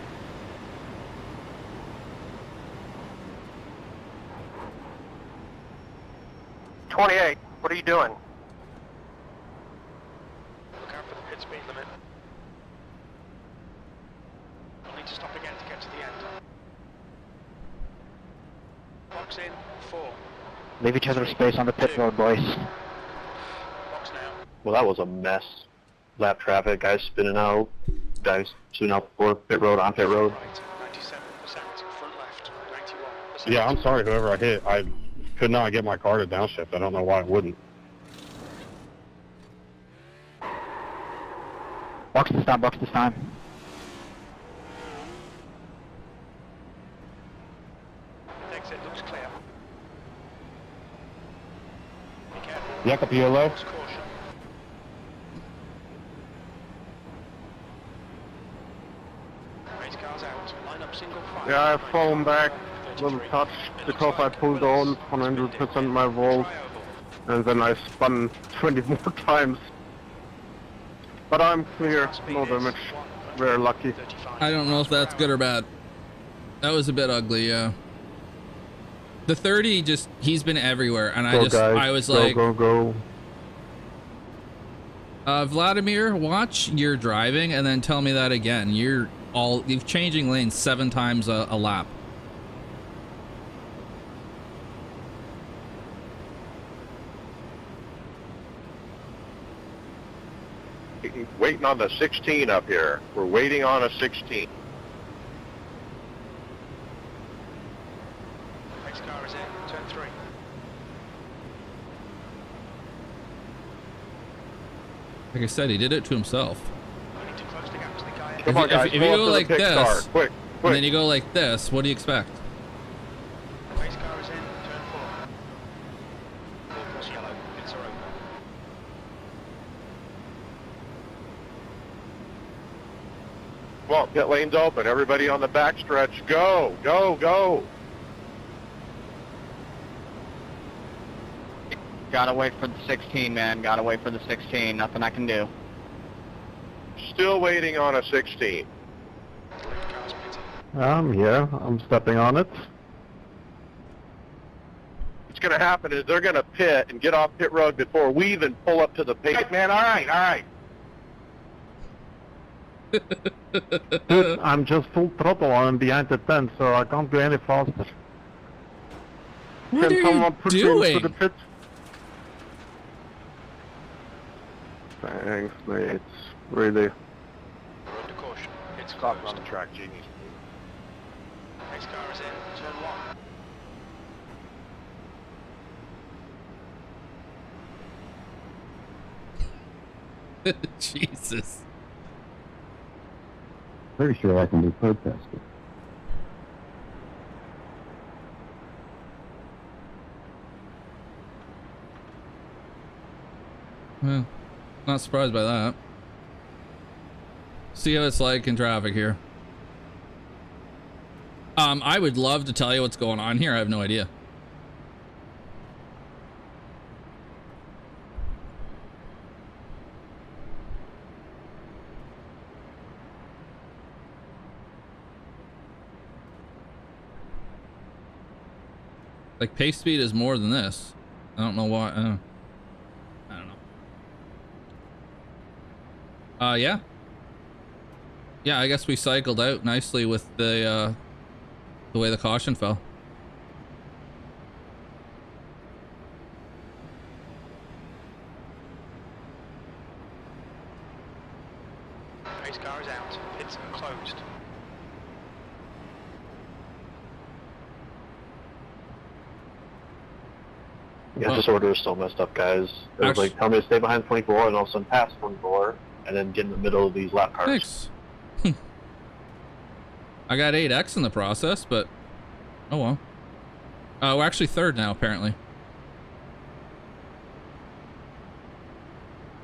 Speaker 2: "28, what are you doing?"
Speaker 4: Look out for the pit speed limit. I'll need to stop again to get to the end. Box in, 4.
Speaker 7: Leave each other space on the pit road, boys.
Speaker 4: Box now.
Speaker 8: Well, that was a mess. Lap traffic, guys spinning out, guys spinning out before pit road, on pit road.
Speaker 4: Right, 97%. Front left, 91%.
Speaker 5: Yeah, I'm sorry, whoever I hit. I could not get my car to downshift. I don't know why it wouldn't.
Speaker 7: Box this time, box this time.
Speaker 4: Exit looks clear. Be careful.
Speaker 5: Jakob, you low?
Speaker 4: Caution. Race cars out. Line up single file.
Speaker 2: Yeah, I've fallen back a little touch because I pulled on 100% my volt, and then I spun 20 more times. But I'm clear, no damage. Very lucky.
Speaker 1: I don't know if that's good or bad. That was a bit ugly, yeah. The 30 just, he's been everywhere, and
Speaker 2: Go, guys.
Speaker 1: I was
Speaker 2: Go,
Speaker 1: like,
Speaker 2: go.
Speaker 1: Vladimir, watch your driving and then tell me that again. You're changing lanes 7 times a lap.
Speaker 3: Waiting on the 16 up here. We're waiting on a 16.
Speaker 4: Race car is in. Turn 3.
Speaker 1: Like I said, he did it to himself.
Speaker 4: We need to close the gap to the guy.
Speaker 3: Come on, guys.
Speaker 1: If you
Speaker 3: pull up
Speaker 1: go
Speaker 3: to the
Speaker 1: like
Speaker 3: pit
Speaker 1: this,
Speaker 3: car. Quick,
Speaker 1: and then you go like this, what do you expect?
Speaker 4: Race car is in. Turn 4. Full cross yellow. Pits are open.
Speaker 3: Come on, pit lane's open. Everybody on the back stretch. Go, go, go.
Speaker 6: Gotta wait for the 16, man. Gotta wait for the 16. Nothing I can do.
Speaker 3: Still waiting on a 16.
Speaker 4: Car's pitting.
Speaker 2: Yeah, I'm stepping on it.
Speaker 3: What's going to happen is they're going to pit and get off pit road before we even pull up to the pit. Right, man, all right.
Speaker 2: Dude, I'm just full throttle and I'm behind the 10, so I can't go any faster.
Speaker 1: What
Speaker 2: Can
Speaker 1: are
Speaker 2: someone
Speaker 1: you
Speaker 2: put me into
Speaker 1: doing?
Speaker 2: the pit? Thanks, mate. Really.
Speaker 4: We're under caution. It's closed.
Speaker 3: On the track, genius.
Speaker 4: Race car is in. Turn 1.
Speaker 1: Jesus.
Speaker 3: Pretty sure I can do protesting.
Speaker 1: Well, not surprised by that. See how it's like in traffic here. I would love to tell you what's going on here. I have no idea. Like, pace speed is more than this. I don't know why. I don't know. Yeah. Yeah, I guess we cycled out nicely with the way the caution fell.
Speaker 4: Race car is out. Pits are closed.
Speaker 8: Yeah, this order is still messed up, guys. It was like, tell me to stay behind 24 and all of a sudden pass 24 and then get in the middle of these lap cars.
Speaker 1: Thanks. I got 8x in the process, but oh well. We're actually third now, apparently.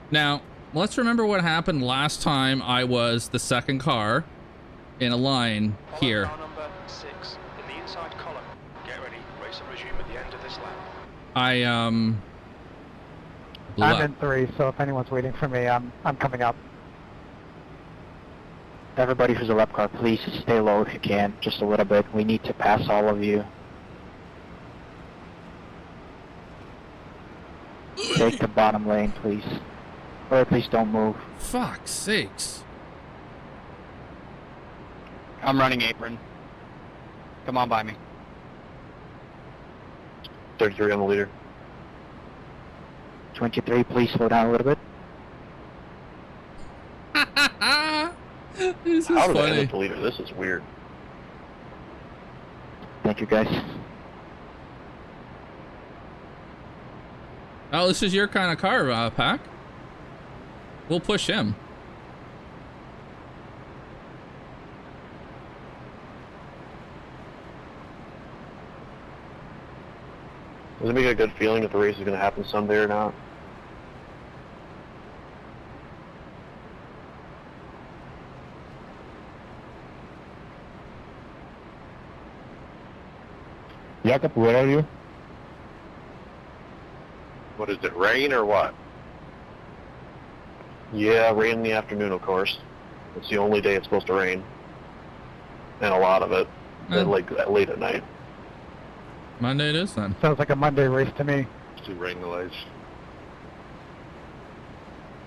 Speaker 1: Now, let's remember what happened last time I was the second car in a line here.
Speaker 4: Car number 6 in the inside column. Get ready. Race will resume at the end of this lap.
Speaker 1: Blew
Speaker 10: I'm
Speaker 1: up.
Speaker 10: in 3, so if anyone's waiting for me, I'm coming up.
Speaker 7: Everybody who's a lap car, please stay low if you can, just a little bit. We need to pass all of you. Take the bottom lane, please. Or please don't move.
Speaker 1: Fuck's sakes.
Speaker 6: I'm running apron. Come on by me.
Speaker 8: 33 on the leader.
Speaker 7: 23, please slow down a little bit.
Speaker 1: This is
Speaker 8: How did I end
Speaker 1: funny.
Speaker 8: at the leader? This is weird.
Speaker 7: Thank you, guys.
Speaker 1: Oh, this is your kind of car, Pac. We'll push him.
Speaker 8: Does it make a good feeling that the race is going to happen Sunday or not?
Speaker 5: Jakob, where are you?
Speaker 8: What is it, rain or what? Yeah, rain in the afternoon, of course. It's the only day it's supposed to rain. And a lot of it. Then, like, late at night.
Speaker 1: Monday it is then.
Speaker 10: Sounds like a Monday race to me.
Speaker 8: To rain delays.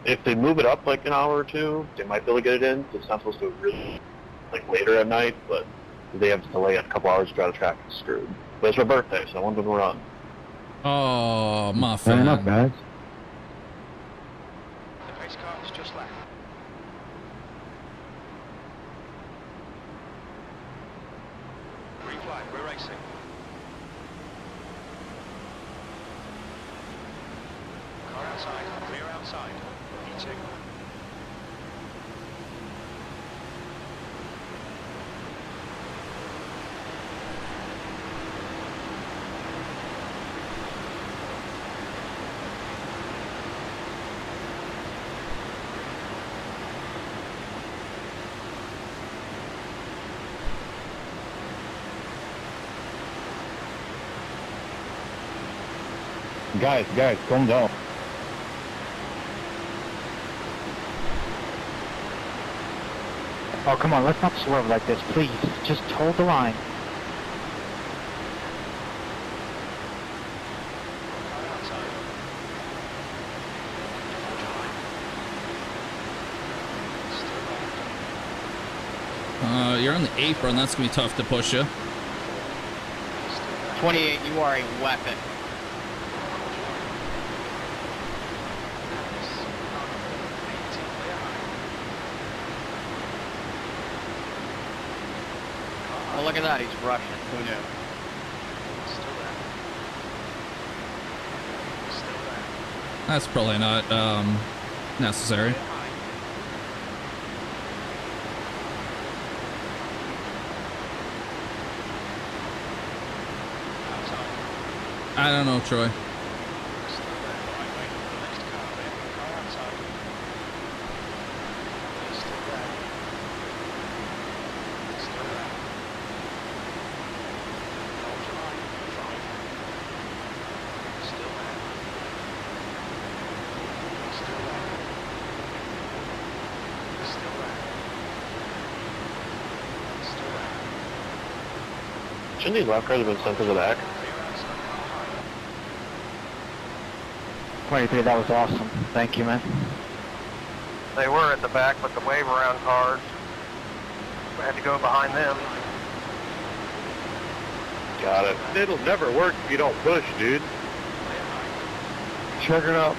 Speaker 8: If they move it up like an hour or two, they might be able to get it in. It's not supposed to really, like, later at night, but if they have to delay it a couple hours to try to track, it's screwed. But it's my birthday, so I want them to run.
Speaker 1: Oh,
Speaker 11: Fair
Speaker 1: muffin.
Speaker 11: enough, guys.
Speaker 4: The pace car has just left. Green flag, we're racing. Car outside, clear outside. E2.
Speaker 5: Guys, calm down.
Speaker 7: Oh, come on, let's not swerve like this, please. Just hold the line.
Speaker 4: Car outside. Still left.
Speaker 1: You're on the apron. That's going to be tough to push you.
Speaker 6: 28, you are a weapon. Oh, look at that, he's Russian. Who knew?
Speaker 4: Still there. Still there.
Speaker 1: That's probably not necessary. I don't know, Troy.
Speaker 8: Shouldn't these lap cars have been sent to the back?
Speaker 7: 23, that was awesome. Thank you, man.
Speaker 2: They were at the back, but the wave around cars, we had to go behind them.
Speaker 8: Got it. It'll never work if you don't push, dude.
Speaker 2: Check it out.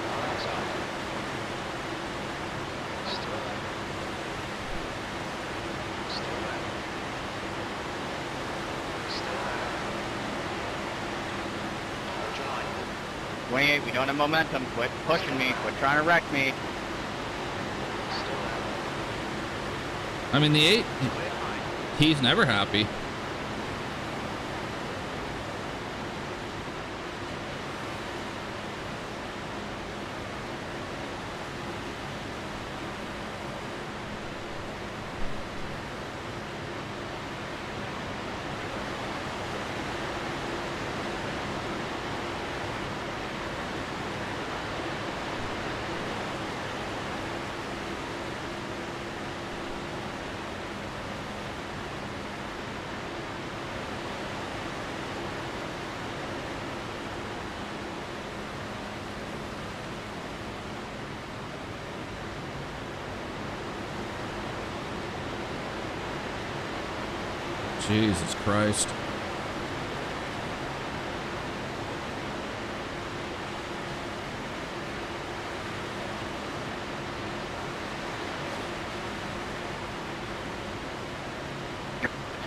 Speaker 6: We don't have momentum. Quit pushing me. Quit trying to wreck me.
Speaker 1: I mean, the 8, he's never happy. Jesus Christ.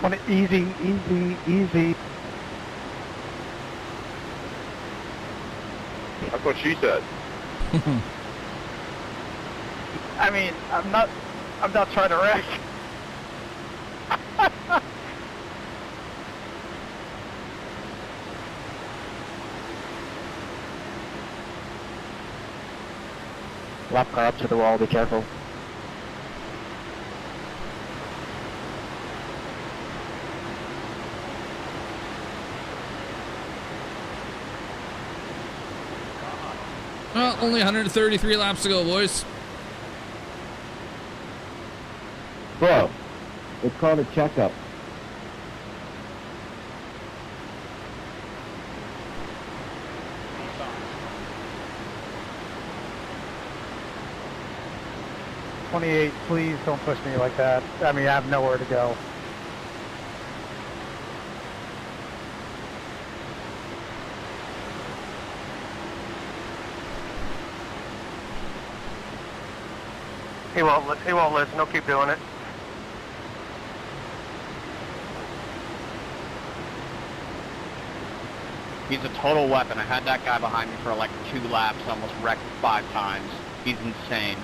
Speaker 10: 20, easy, easy, easy.
Speaker 5: That's what she said.
Speaker 10: I mean, I'm not trying to wreck.
Speaker 7: Lap car up to the wall, be careful.
Speaker 1: Well, only 133 laps to go, boys.
Speaker 3: Bro, it's called a checkup.
Speaker 10: .28, please don't push me like that. I mean, I have nowhere to go.
Speaker 2: He won't listen. He'll keep doing it.
Speaker 6: He's a total weapon. I had that guy behind me for like 2 laps, almost wrecked 5 times. He's insane.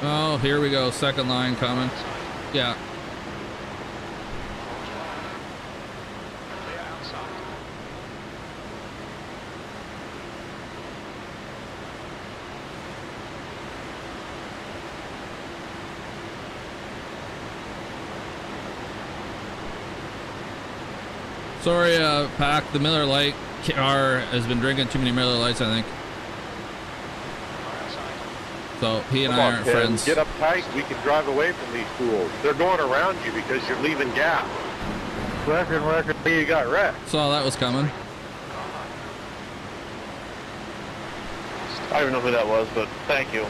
Speaker 1: Oh, here we go. Second line coming. Yeah.
Speaker 4: Clear outside.
Speaker 1: Sorry, Pack. The Miller Lite car has been drinking too many Miller Lights, I think. So he and I aren't
Speaker 5: Ken,
Speaker 1: friends.
Speaker 5: Get up tight. We can drive away from these fools. They're going around you because you're leaving gas. Record. You got wrecked.
Speaker 1: Saw that was coming.
Speaker 8: I don't even know who that was, but thank you.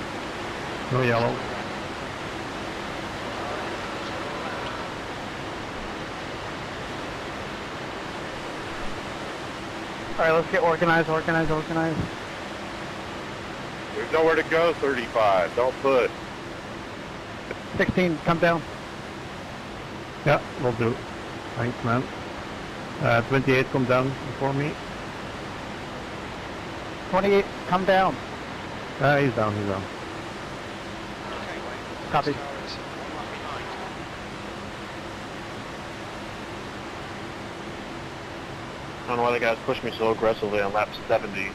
Speaker 11: No yellow.
Speaker 10: Alright, let's get organized.
Speaker 5: There's nowhere to go, 35. Don't put.
Speaker 10: 16, come down.
Speaker 11: Yeah, will do. Thanks, man. 28, come down before me.
Speaker 10: 28, come down.
Speaker 11: He's down.
Speaker 4: Okay, wait.
Speaker 10: Copy.
Speaker 4: This car is 1 lap behind.
Speaker 8: I don't know why the guys pushed me so aggressively on lap 70.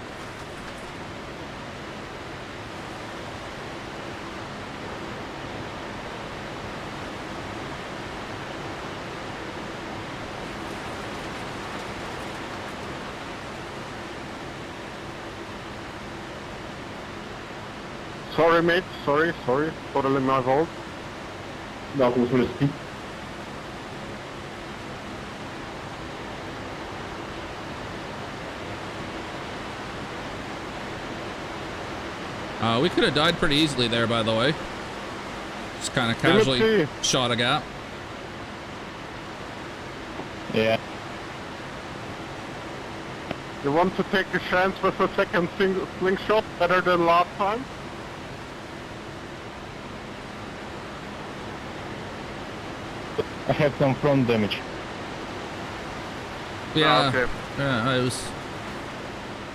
Speaker 5: Sorry, mate. Sorry. Totally my fault.
Speaker 3: That was risky.
Speaker 1: We could have died pretty easily there, by the way. Just kind of casually shot a gap.
Speaker 6: Yeah.
Speaker 5: You want to take a chance with a second slingshot better than last time?
Speaker 3: I have some front damage.
Speaker 1: Yeah.
Speaker 5: Okay.
Speaker 1: Yeah,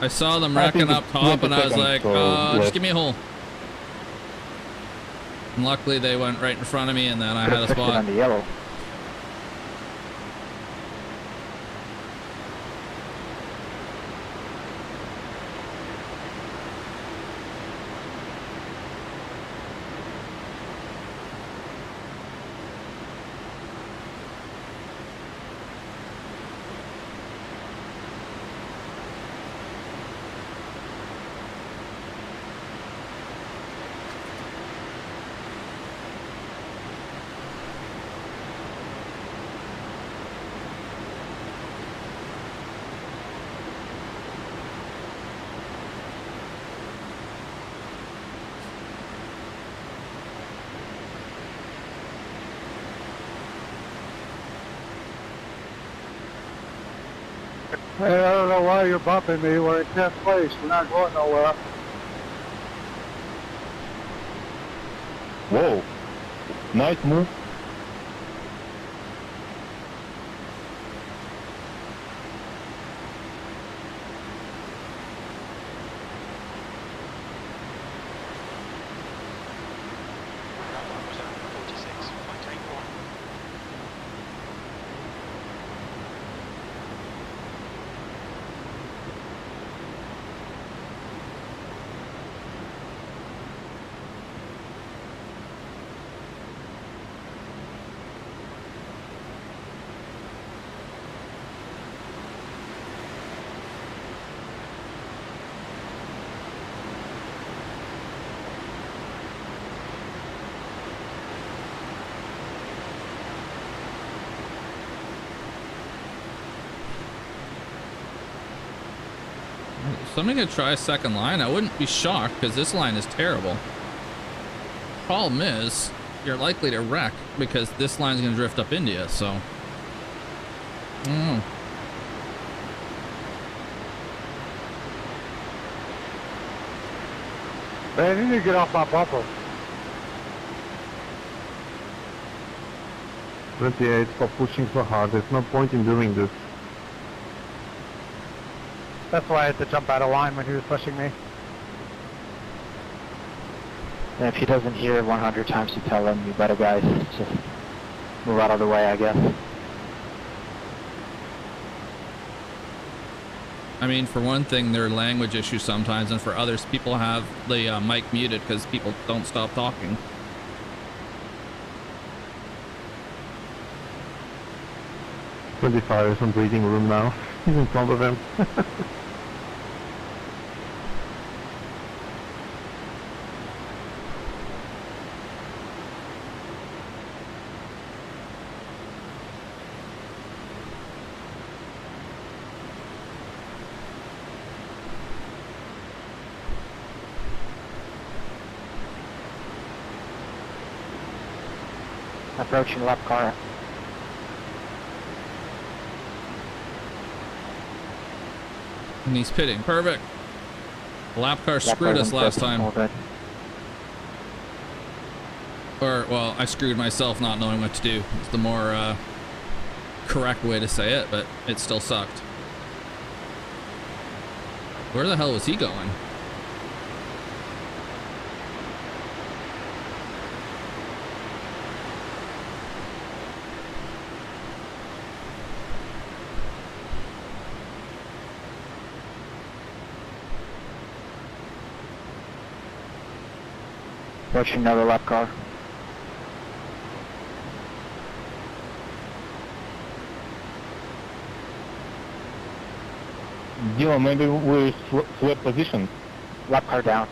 Speaker 1: I saw them wrecking up top, and I was like, just give me a hole. And luckily, they went right in front of me, and then I had a spot.
Speaker 7: On the yellow.
Speaker 10: Hey, I don't know why you're bumping me. We're in 10th place. We're not going nowhere.
Speaker 3: Whoa. Nice move.
Speaker 4: That one was at 46.81.
Speaker 1: Somebody gonna try a second line. I wouldn't be shocked because this line is terrible. Problem is, you're likely to wreck because this line's gonna drift up into you. So, I don't know.
Speaker 10: Man, you need to get off my bumper.
Speaker 11: 28, stop pushing so hard. There's no point in doing this.
Speaker 10: That's why I had to jump out of line when he was pushing me.
Speaker 7: And if he doesn't hear it 100 times, you tell him, you better guys just move out of the way, I guess.
Speaker 1: I mean, for one thing, there are language issues sometimes, and for others, people have the mic muted because people don't stop talking.
Speaker 11: Twenty-five is on breathing room now. He's in front of him.
Speaker 7: Approaching lap car.
Speaker 1: And he's pitting. Perfect. Lap car
Speaker 7: Lap
Speaker 1: screwed
Speaker 7: car's
Speaker 1: us
Speaker 7: in
Speaker 1: last
Speaker 7: fifth,
Speaker 1: time.
Speaker 7: all good.
Speaker 1: Or, well, I screwed myself not knowing what to do. It's the more correct way to say it, but it still sucked. Where the hell was he going?
Speaker 7: Approaching another lap car.
Speaker 3: Dylan, maybe we flip position.
Speaker 7: Lap car down.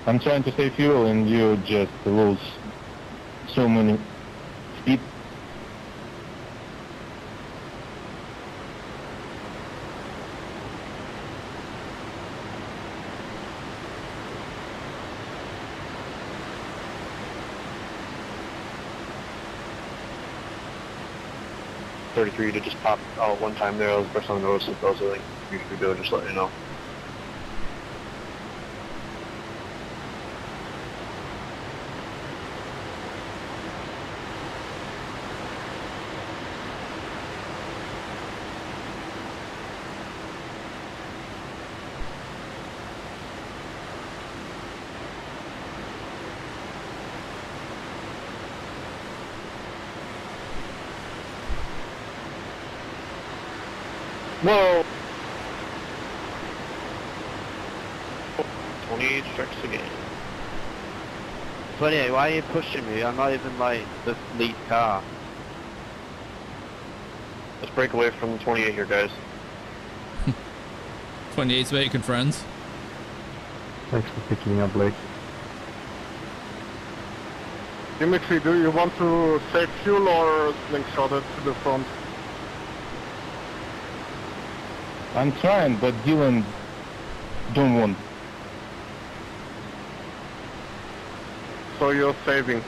Speaker 3: I'm trying to save fuel and you just lose so many speed.
Speaker 8: To just pop out one time there. That was the first time I noticed it. Those are like usually do, just let you know. Whoa! 28 strikes again.
Speaker 6: 28, why are you pushing me? I'm not even like the lead car.
Speaker 8: Let's break away from 28 here, guys.
Speaker 1: 28's making friends.
Speaker 11: Thanks for picking up, Blake.
Speaker 5: Dimitri, do you want to save fuel or slingshot it to the front?
Speaker 3: I'm trying, but Dylan don't want.
Speaker 5: So you're saving.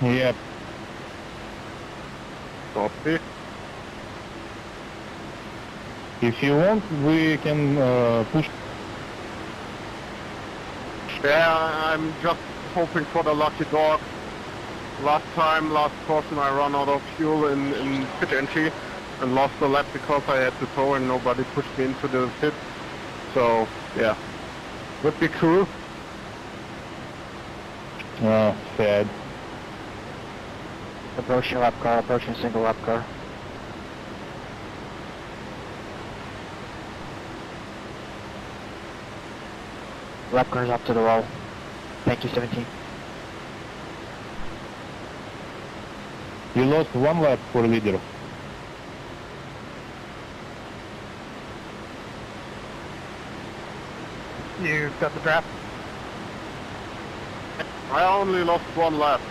Speaker 11: Yep.
Speaker 5: Copy.
Speaker 11: If you want, we can push.
Speaker 5: Yeah, I'm just hoping for the lucky dog. Last crossing, I ran out of fuel in pit entry and lost the lap because I had to tow and nobody pushed me into the pit. So, yeah. Would be cool.
Speaker 11: Oh, sad.
Speaker 7: Approaching lap car, approaching single lap car. Lap car's up to the wall. Thank you, 17.
Speaker 11: You lost 1 lap for leader.
Speaker 10: You got the draft?
Speaker 5: I only lost 1 lap.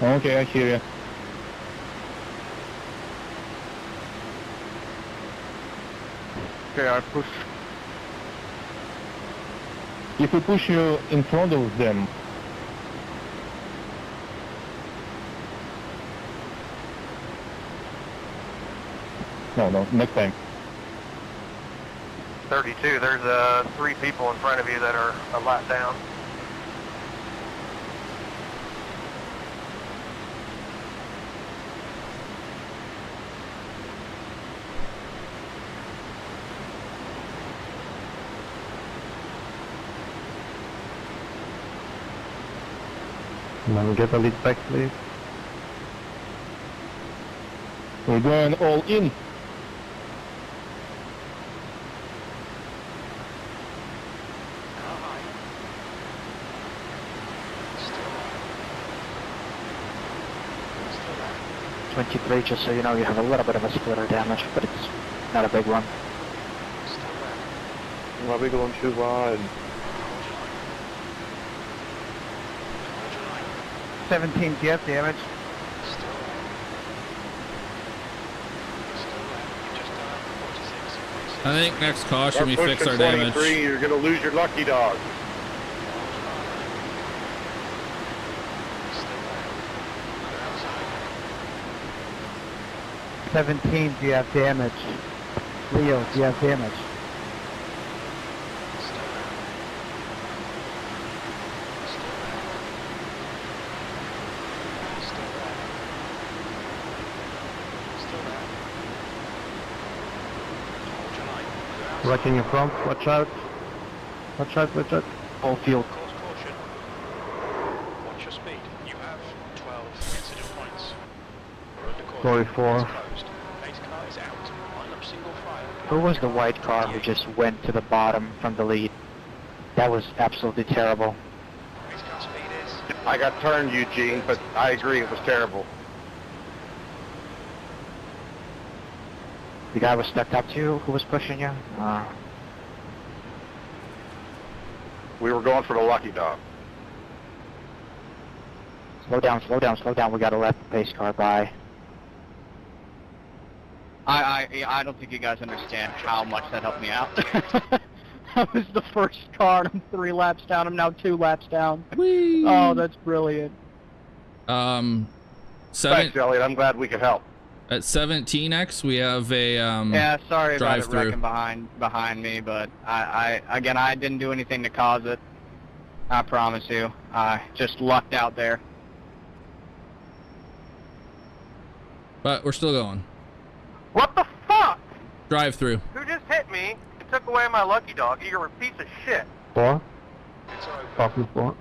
Speaker 11: Okay, I hear you.
Speaker 5: Okay, I push.
Speaker 11: If we push you in front of them, no, next time.
Speaker 2: 32, there's 3 people in front of you that are a lot down.
Speaker 11: Man, get a lead back, please. We're going all in.
Speaker 4: How high? Still there.
Speaker 7: 23, just so you know, you have a little bit of a splitter damage, but it's not a big one.
Speaker 4: Still there.
Speaker 5: Why are we going too wide?
Speaker 10: 17 GF damage.
Speaker 4: Still there. Still there. You just done 46.
Speaker 1: I think next caution we
Speaker 5: Start
Speaker 1: fix our
Speaker 5: pushing
Speaker 1: damage.
Speaker 5: 23, you're gonna lose your lucky dog.
Speaker 4: Still there. Another outside.
Speaker 10: 17 GF damage. Leo, GF damage.
Speaker 4: Still there. Still there. Still there. Still there. Hold your line. You're outside.
Speaker 11: Wrecking in front, watch out. Watch out, watch out.
Speaker 7: Full field.
Speaker 4: Cause caution. Watch your speed. You have 12 incident points. We're under caution.
Speaker 11: Sorry, 4.
Speaker 4: It's closed. Pace car is out. Line up single file.
Speaker 7: Who was the white car who just went to the bottom from the lead? That was absolutely terrible.
Speaker 4: Pace car speed is...
Speaker 5: I got turned, Eugene, but I agree, it was terrible.
Speaker 7: The guy was stuck up to you, who was pushing you?
Speaker 5: We were going for the lucky dog.
Speaker 7: Slow down, slow down, slow down. We gotta let the pace car by.
Speaker 6: I don't think you guys understand how much that helped me out. I was the first car, and I'm 3 laps down. I'm now 2 laps down.
Speaker 1: Whee!
Speaker 6: Oh, that's brilliant.
Speaker 5: Thanks, Elliot. I'm glad we could help.
Speaker 1: At 17x, we have a
Speaker 6: Yeah, sorry about it
Speaker 1: drive-through.
Speaker 6: wrecking behind me, but again, I didn't do anything to cause it. I promise you. I just lucked out there.
Speaker 1: But we're still going.
Speaker 2: What the fuck?
Speaker 1: Drive through.
Speaker 2: Who just hit me and took away my lucky dog? You're a piece of shit.
Speaker 11: 4.
Speaker 4: It's over.
Speaker 11: Copy 4.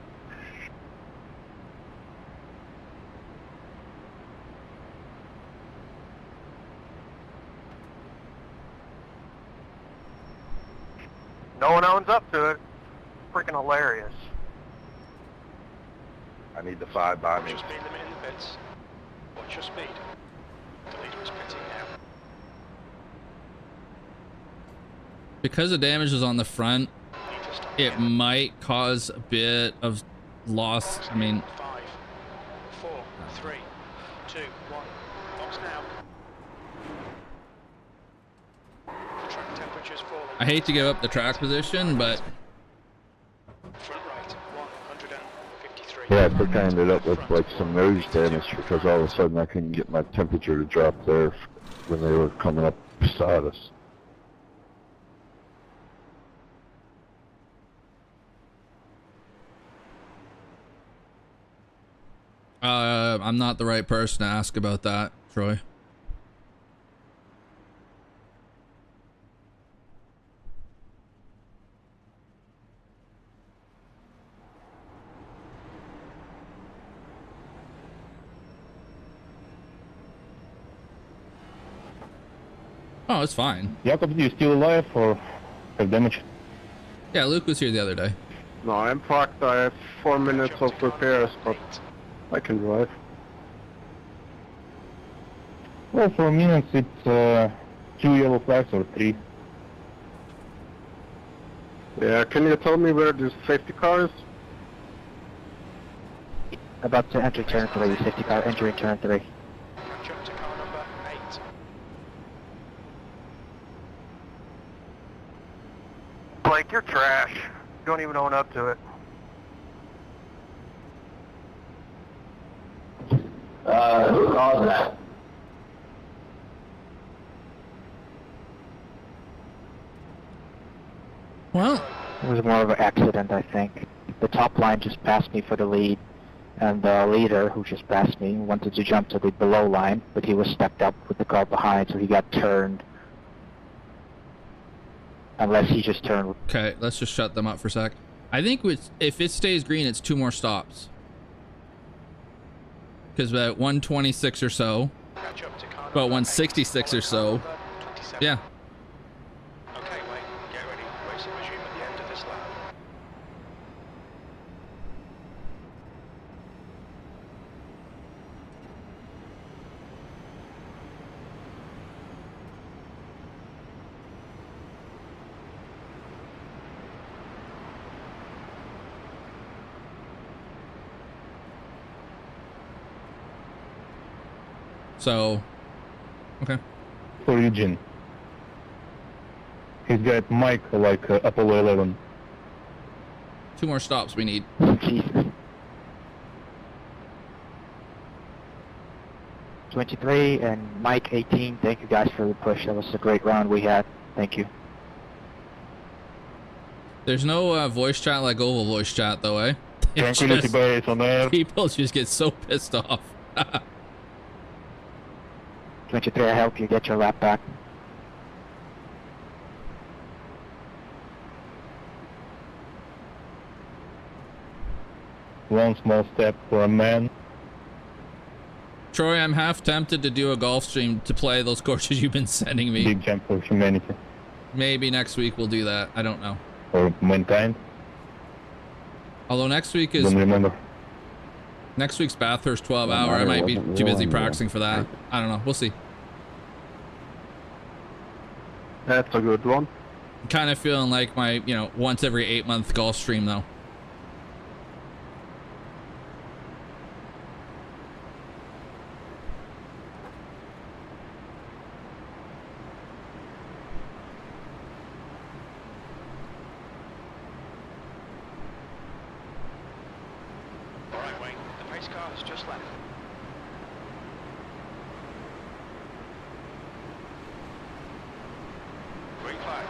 Speaker 2: No one owns up to it. Freaking hilarious.
Speaker 5: I need the 5 by
Speaker 4: Watch
Speaker 5: me.
Speaker 4: your speed limit in the pits. Watch your speed. The leader is pitting now.
Speaker 1: Because the damage is on the front,
Speaker 4: Need to stop
Speaker 1: it
Speaker 4: here.
Speaker 1: might cause a bit of loss. I mean,
Speaker 4: 5, 4, 3, 2, 1. Box now. Track temperature's falling.
Speaker 1: I hate to give up the track position, but
Speaker 4: Front right. 1.
Speaker 3: Yeah, I think I ended up with like some nose damage because all of a sudden I couldn't get my temperature to drop there when they were coming up beside us.
Speaker 1: I'm not the right person to ask about that, Troy. Oh, it's fine.
Speaker 11: Jakob, you still alive or have damage?
Speaker 1: Yeah, Luke was here the other day.
Speaker 5: No, I'm parked. I have 4 minutes of repairs, but I can drive.
Speaker 11: Well, 4 minutes, it's 2 yellow flags or 3.
Speaker 5: Yeah, can you tell me where this safety car is?
Speaker 7: About to enter turn 3, safety car entering turn 3.
Speaker 4: Jump to car number 8.
Speaker 2: Blake, you're trash. You don't even own up to it.
Speaker 9: Who caused that?
Speaker 1: Well,
Speaker 7: It was more of an accident, I think. The top line just passed me for the lead, and the leader, who just passed me, wanted to jump to the below line, but he was stepped up with the car behind, so he got turned. Unless he just turned.
Speaker 1: okay, let's just shut them up for a sec. I think if it stays green, it's 2 more stops. Because about 126 or so, about 166 or so, yeah.
Speaker 4: Okay, Wayne, get ready. Race will resume at the end of this lap.
Speaker 1: So, okay.
Speaker 11: For Eugene. He's got Mike like Apollo 11.
Speaker 1: 2 more stops we need.
Speaker 7: Jesus. 23 and Mike 18. Thank you guys for the push. That was a great round we had. Thank you.
Speaker 1: There's no voice chat like Oval voice chat though, eh? It's
Speaker 11: Tranquility
Speaker 1: just-
Speaker 11: Base on air.
Speaker 1: people just get so pissed off.
Speaker 7: 23, I help you get your lap back.
Speaker 11: One small step for a man.
Speaker 1: Troy, I'm half tempted to do a golf stream to play those courses you've been sending me.
Speaker 11: Big jump for humanity.
Speaker 1: Maybe next week we'll do that. I don't know.
Speaker 11: Or mankind.
Speaker 1: Although next week is
Speaker 11: Don't remember.
Speaker 1: next week's Bathurst 12-hour. I might be too busy practicing for that. I don't know. We'll see.
Speaker 5: That's a good one.
Speaker 1: I'm kind of feeling like my, once every 8-month golf stream though.
Speaker 4: Alright, Wayne, the pace car has just left. Green flag.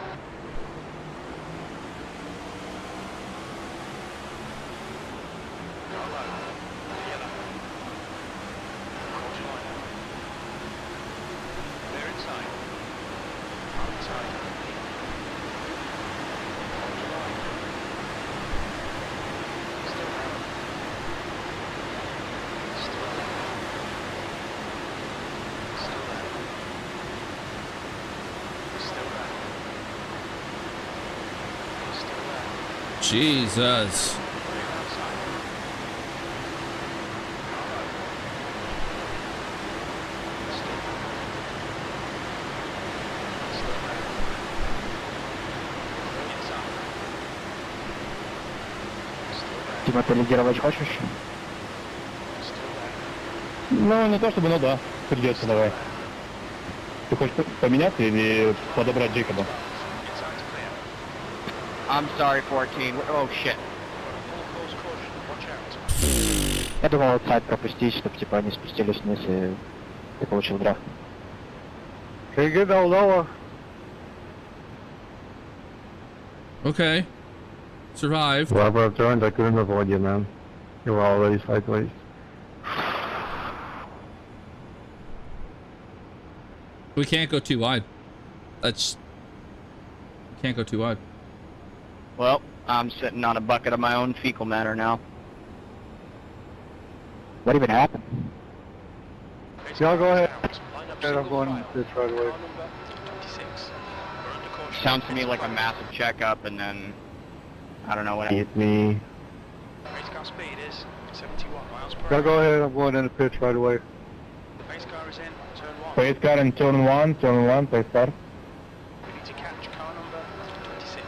Speaker 4: Car low. Yellow. Caution line. Clear inside. Car inside. Caution line. Still narrow. Still there. Still there. Still there. Still there.
Speaker 1: Jesus.
Speaker 4: Clear outside. Car low. Still there. Still there. Inside. Still there.
Speaker 7: Тима, ты лидировать хочешь?
Speaker 4: Still there.
Speaker 11: Ну, не то чтобы, ну да. Придется, давай. Ты хочешь поменяться или подобрать Джейкоба?
Speaker 4: Inside to clear.
Speaker 6: I'm sorry, 14. Oh, shit.
Speaker 4: Full course caution. Watch out.
Speaker 7: Я думал, сайт пропустить, чтобы типа они спустились вниз и ты получил драфт.
Speaker 5: Can you get down lower?
Speaker 1: Okay. Survived.
Speaker 11: Wherever I turned, I couldn't avoid you, man. You were already sideways.
Speaker 1: We can't go too wide. That's... Can't go too wide.
Speaker 6: Well, I'm sitting on a bucket of my own fecal matter now.
Speaker 7: What even happened?
Speaker 5: Y'all go ahead.
Speaker 10: Yeah, I'm going this right away.
Speaker 6: Sounds to me like a massive checkup, and then I don't know what.
Speaker 11: Hit me.
Speaker 4: Race car speed is 71 miles per
Speaker 5: Y'all
Speaker 4: hour.
Speaker 5: go ahead, I'm going in the pitch right away.
Speaker 4: The pace car is in turn 1.
Speaker 11: Pace car in turn 1, pace car.
Speaker 4: We need to catch car number 26.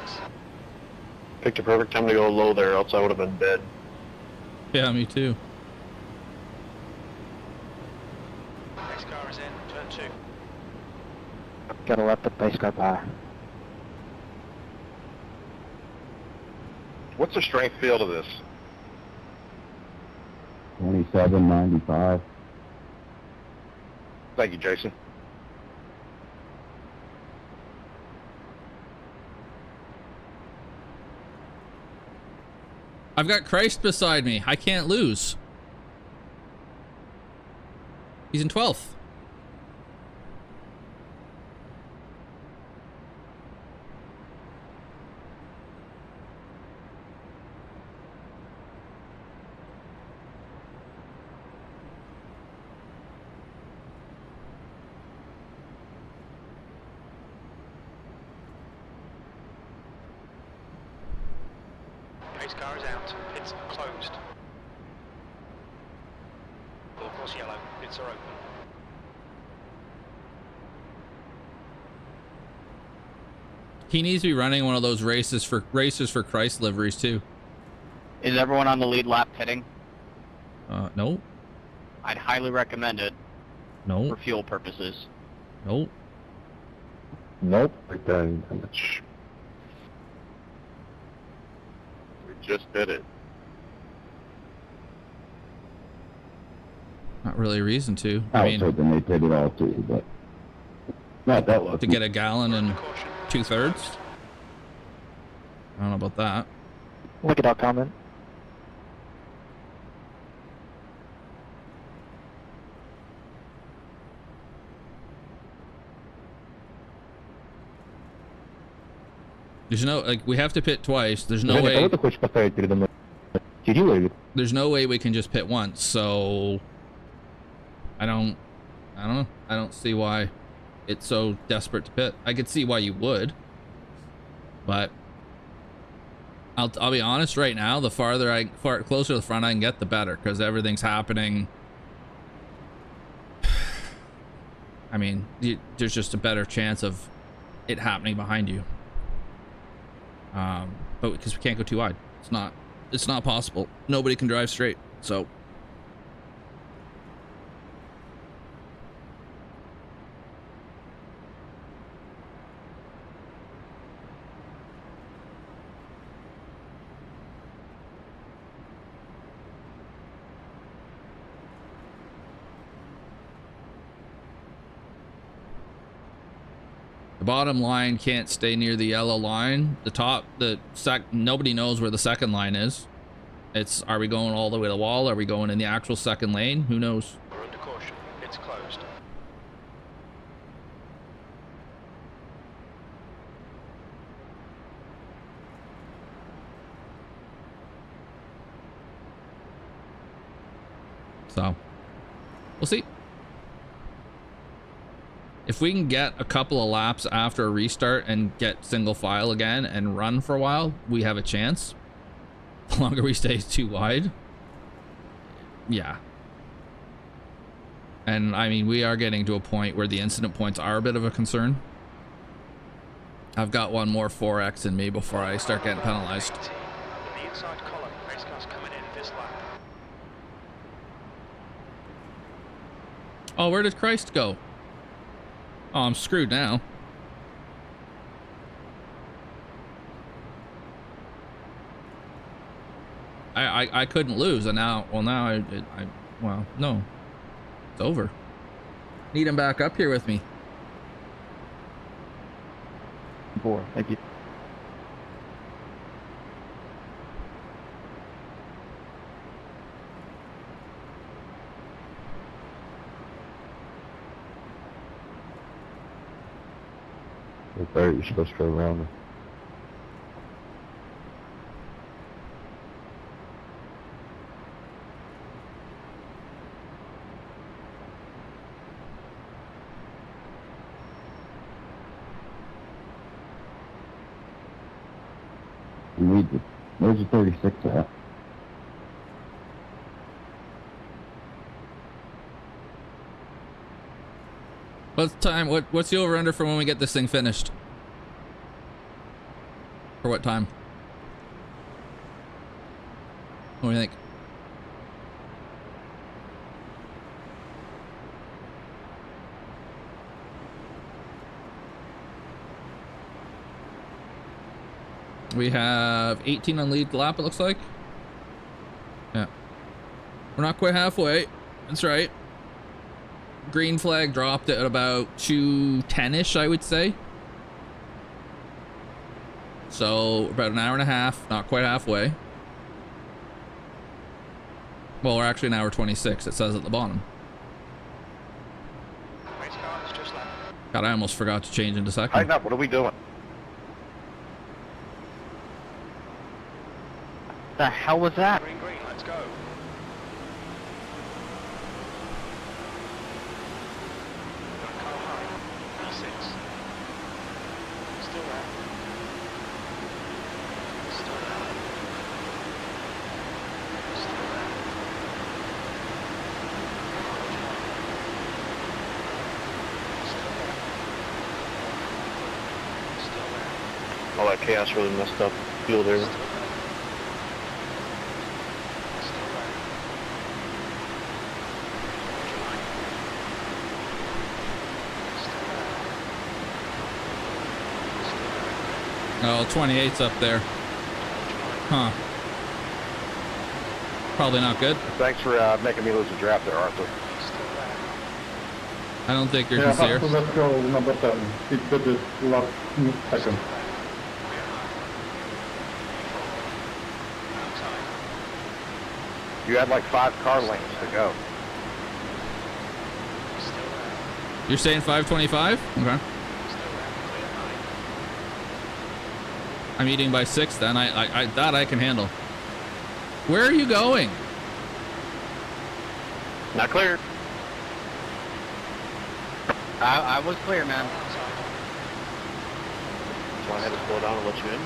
Speaker 8: Picked a perfect time to go low there, else I would have been dead.
Speaker 1: Yeah, me too.
Speaker 4: Pace car is in turn 2.
Speaker 7: Gotta let the pace car by.
Speaker 8: What's the strength field of this?
Speaker 3: 2795.
Speaker 8: Thank you, Jason.
Speaker 1: I've got Christ beside me. I can't lose. He's in 12th.
Speaker 4: Pace car is out. Pits are closed. Of course, yellow. Pits are open.
Speaker 1: He needs to be running one of those races for Christ liveries too.
Speaker 6: Is everyone on the lead lap pitting?
Speaker 1: No.
Speaker 6: I'd highly recommend it
Speaker 1: No.
Speaker 6: for fuel purposes.
Speaker 1: No.
Speaker 3: Nope. Like that much.
Speaker 8: We just did it.
Speaker 1: Not really a reason to.
Speaker 3: I was hoping they did it all too, but not that lucky.
Speaker 1: To get a gallon and 2/3. I don't know about that.
Speaker 7: Look at our comment.
Speaker 1: There's no, like, we have to pit twice. There's no way. There's no way we can just pit once. So I don't know. I don't see why it's so desperate to pit. I could see why you would, but I'll be honest. Right now, the closer to the front I can get, the better, because everything's happening. I mean, there's just a better chance of it happening behind you. But because we can't go too wide, it's not possible. Nobody can drive straight, so. The bottom line can't stay near the yellow line. Nobody knows where the second line is. Are we going all the way to the wall? Are we going in the actual second lane? Who knows?
Speaker 4: We're under caution. It's closed.
Speaker 1: So, we'll see. If we can get a couple of laps after a restart and get single file again and run for a while, we have a chance. The longer we stay too wide, yeah. And I mean, we are getting to a point where the incident points are a bit of a concern. I've got one more 4X in me before I start getting penalized.
Speaker 4: The inside column. Pace car's coming in this lap.
Speaker 1: Oh, where did Christ go? Oh, I'm screwed now. I I couldn't lose, and now, well, now well, no, it's over. Need him back up here with me.
Speaker 6: 4, thank you.
Speaker 3: Right there, you're supposed to go around them. Where's the 36 at?
Speaker 1: What's the time? What's the over under for when we get this thing finished? For what time? What do you think? We have 18 on lead lap, it looks like. Yeah. We're not quite halfway. That's right. Green flag dropped at about 2:10-ish, I would say. So about an hour and a half, not quite halfway. Well, we're actually an hour 26, it says at the bottom. God, I almost forgot to change into second.
Speaker 8: Tighten up, what are we doing?
Speaker 6: The hell was that?
Speaker 4: Green, green, let's go. Car high, V6. Still there. Still there. Still there. Still there.
Speaker 8: All that chaos really messed up fuel there.
Speaker 1: Oh, 28's up there. Huh. Probably not good.
Speaker 8: Thanks for making me lose the draft there, Arthur.
Speaker 1: I don't think you're
Speaker 11: Yeah,
Speaker 1: sincere.
Speaker 11: so let's go number 10. He did it last second.
Speaker 8: You had like 5 car lanes to go.
Speaker 1: You're saying 525? Okay. I'm eating by 6 then. That I can handle. Where are you going?
Speaker 8: Not clear.
Speaker 6: I was clear, man.
Speaker 8: So I had to slow down and let you in.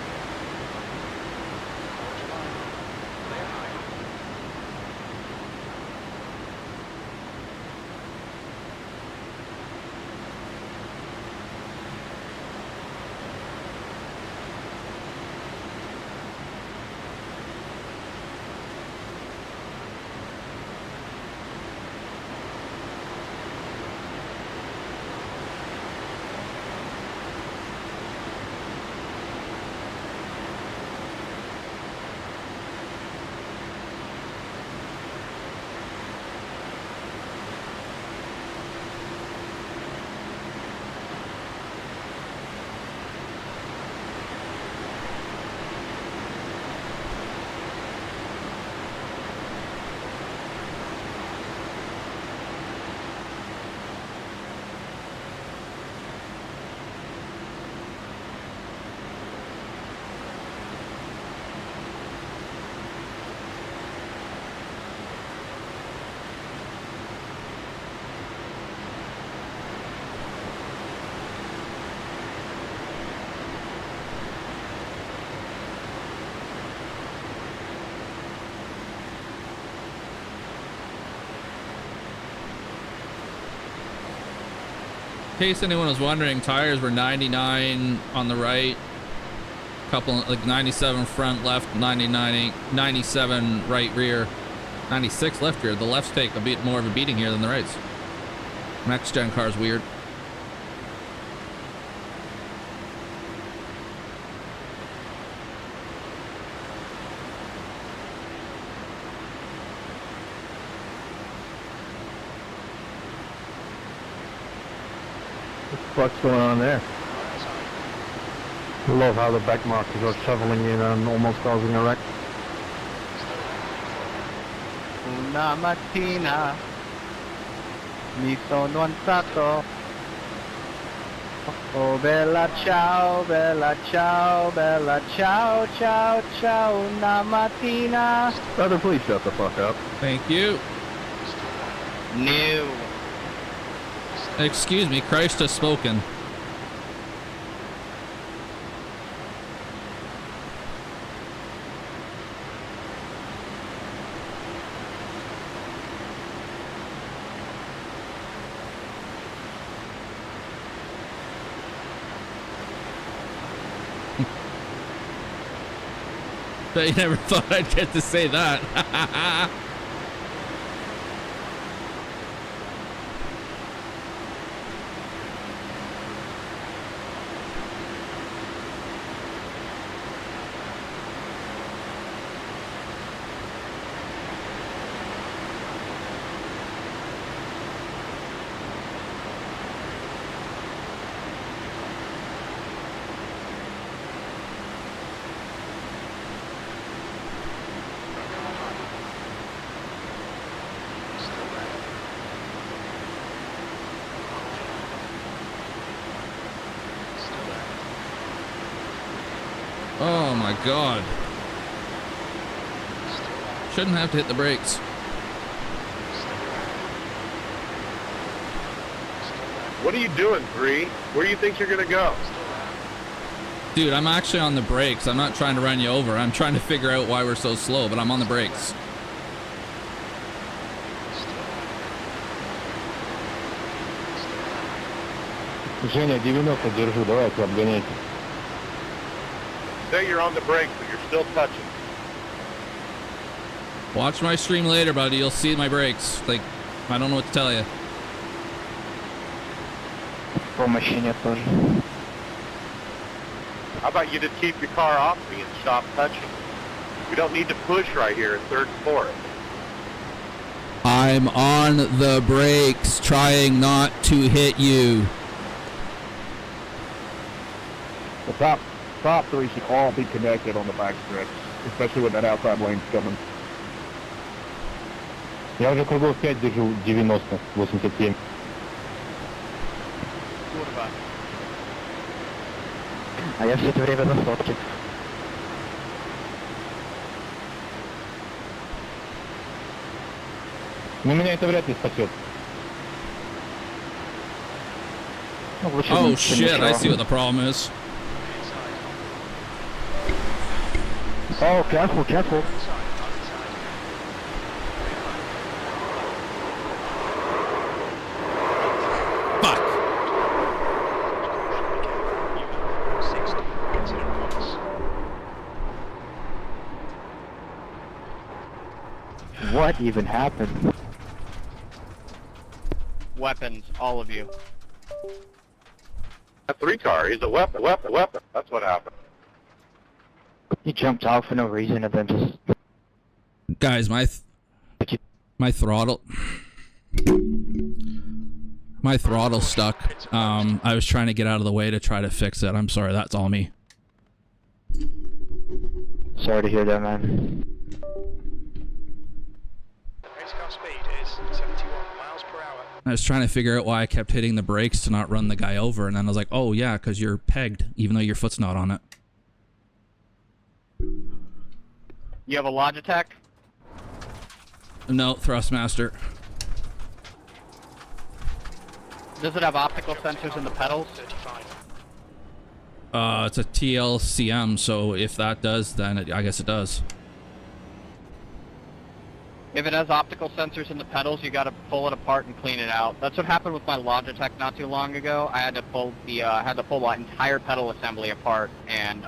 Speaker 1: In case anyone was wondering, tires were 99 on the right, couple like 97 front left, 97 right rear, 96 left rear. The lefts take a bit more of a beating here than the rights. Next gen car's weird.
Speaker 11: What the fuck's going on there? I love how the back markers are shoveling in and almost causing a wreck.
Speaker 6: Una mattina mi sono alzato. Oh bella ciao, bella ciao, bella ciao, ciao, ciao, una mattina.
Speaker 11: Brother, please shut the fuck up.
Speaker 1: Thank you.
Speaker 6: No.
Speaker 1: Excuse me, Christ has spoken. Bet you never thought I'd get to say that. Oh my god. Shouldn't have to hit the brakes.
Speaker 5: What are you doing, Bree? Where do you think you're gonna go?
Speaker 1: Dude, I'm actually on the brakes. I'm not trying to run you over. I'm trying to figure out why we're so slow, but I'm on the brakes.
Speaker 3: Женя, 90 держу, давайте обгоняйте.
Speaker 5: Say you're on the brakes, but you're still touching.
Speaker 1: Watch my stream later, buddy. You'll see my brakes. Like, I don't know what to tell you.
Speaker 7: По машине тоже.
Speaker 5: How about you just keep your car off me and stop touching? We don't need to push right here in third and fourth.
Speaker 1: I'm on the brakes, trying not to hit you.
Speaker 11: The top three should all be connected on the back stretch, especially with that outside lane coming.
Speaker 3: Я уже кругов 5 держу, 90, 87.
Speaker 6: Kurwa.
Speaker 7: А я все это время на сотке.
Speaker 3: Но меня это вряд ли спасет.
Speaker 1: Oh shit, I see what the problem is.
Speaker 7: Oh, careful, careful.
Speaker 1: Fuck.
Speaker 7: What even happened?
Speaker 6: Weapons, all of you.
Speaker 5: That 3-car, he's a weapon. That's what happened.
Speaker 7: He jumped out for no reason and then just...
Speaker 1: Guys, my throttle... My throttle's stuck. I was trying to get out of the way to try to fix it. I'm sorry, that's all me.
Speaker 7: Sorry to hear that, man.
Speaker 4: Race car speed is 71 miles per hour.
Speaker 1: I was trying to figure out why I kept hitting the brakes to not run the guy over, and then I was like, oh yeah, because you're pegged, even though your foot's not on it.
Speaker 6: You have a Logitech?
Speaker 1: No, Thrustmaster.
Speaker 6: Does it have optical sensors in the pedals?
Speaker 4: 35.
Speaker 1: It's a TLCM, so if that does, then I guess it does.
Speaker 6: If it has optical sensors in the pedals, you gotta pull it apart and clean it out. That's what happened with my Logitech not too long ago. I had to pull the entire pedal assembly apart, and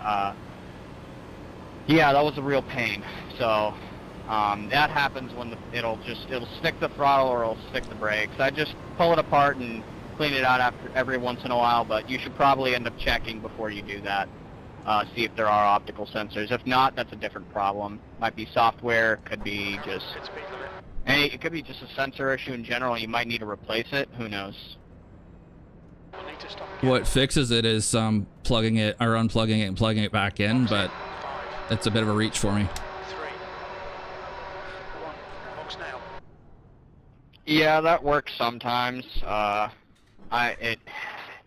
Speaker 6: yeah, that was a real pain. So that happens when it'll stick the throttle or it'll stick the brakes. I just pull it apart and clean it out every once in a while, but you should probably end up checking before you do that. See if there are optical sensors. If not, that's a different problem. Might be software, could be just... it could be just a sensor issue in general. You might need to replace it. Who knows?
Speaker 4: We'll need to stop again.
Speaker 1: What fixes it is plugging it or unplugging it and plugging it back in, but it's a bit of a reach for me.
Speaker 4: 3, 1, box now.
Speaker 6: Yeah, that works sometimes. It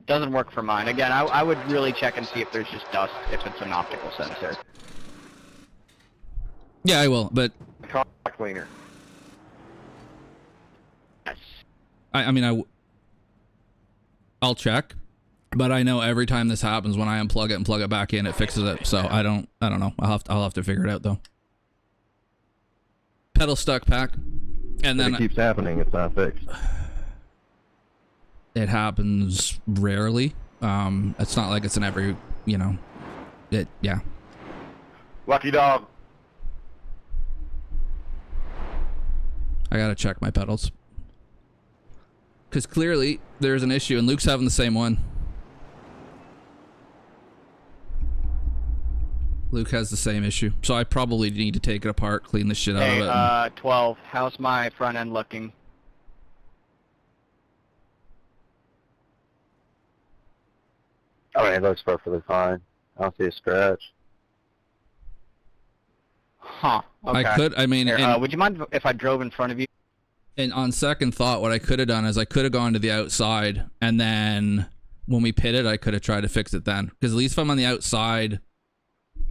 Speaker 6: doesn't work for mine. Again, I would really check and see if there's just dust, if it's an optical sensor.
Speaker 1: Yeah, I will, but
Speaker 8: Car cleaner.
Speaker 6: Yes.
Speaker 1: I'll check, but I know every time this happens, when I unplug it and plug it back in, it fixes it. So I don't know. I'll have to figure it out though. Pedal stuck pack, and then
Speaker 3: If it keeps happening, it's not fixed.
Speaker 1: it happens rarely. It's not like it's in every, yeah.
Speaker 8: Lucky dog.
Speaker 1: I gotta check my pedals. Because clearly there's an issue, and Luke's having the same one. Luke has the same issue. So I probably need to take it apart, clean the shit out of it.
Speaker 6: Hey, 12. How's my front end looking?
Speaker 3: I mean, it looks perfectly fine. I don't see a scratch.
Speaker 6: Huh. Okay.
Speaker 1: Here,
Speaker 6: would you mind if I drove in front of you?
Speaker 1: And on second thought, what I could have done is I could have gone to the outside, and then when we pitted, I could have tried to fix it then. Because at least if I'm on the outside,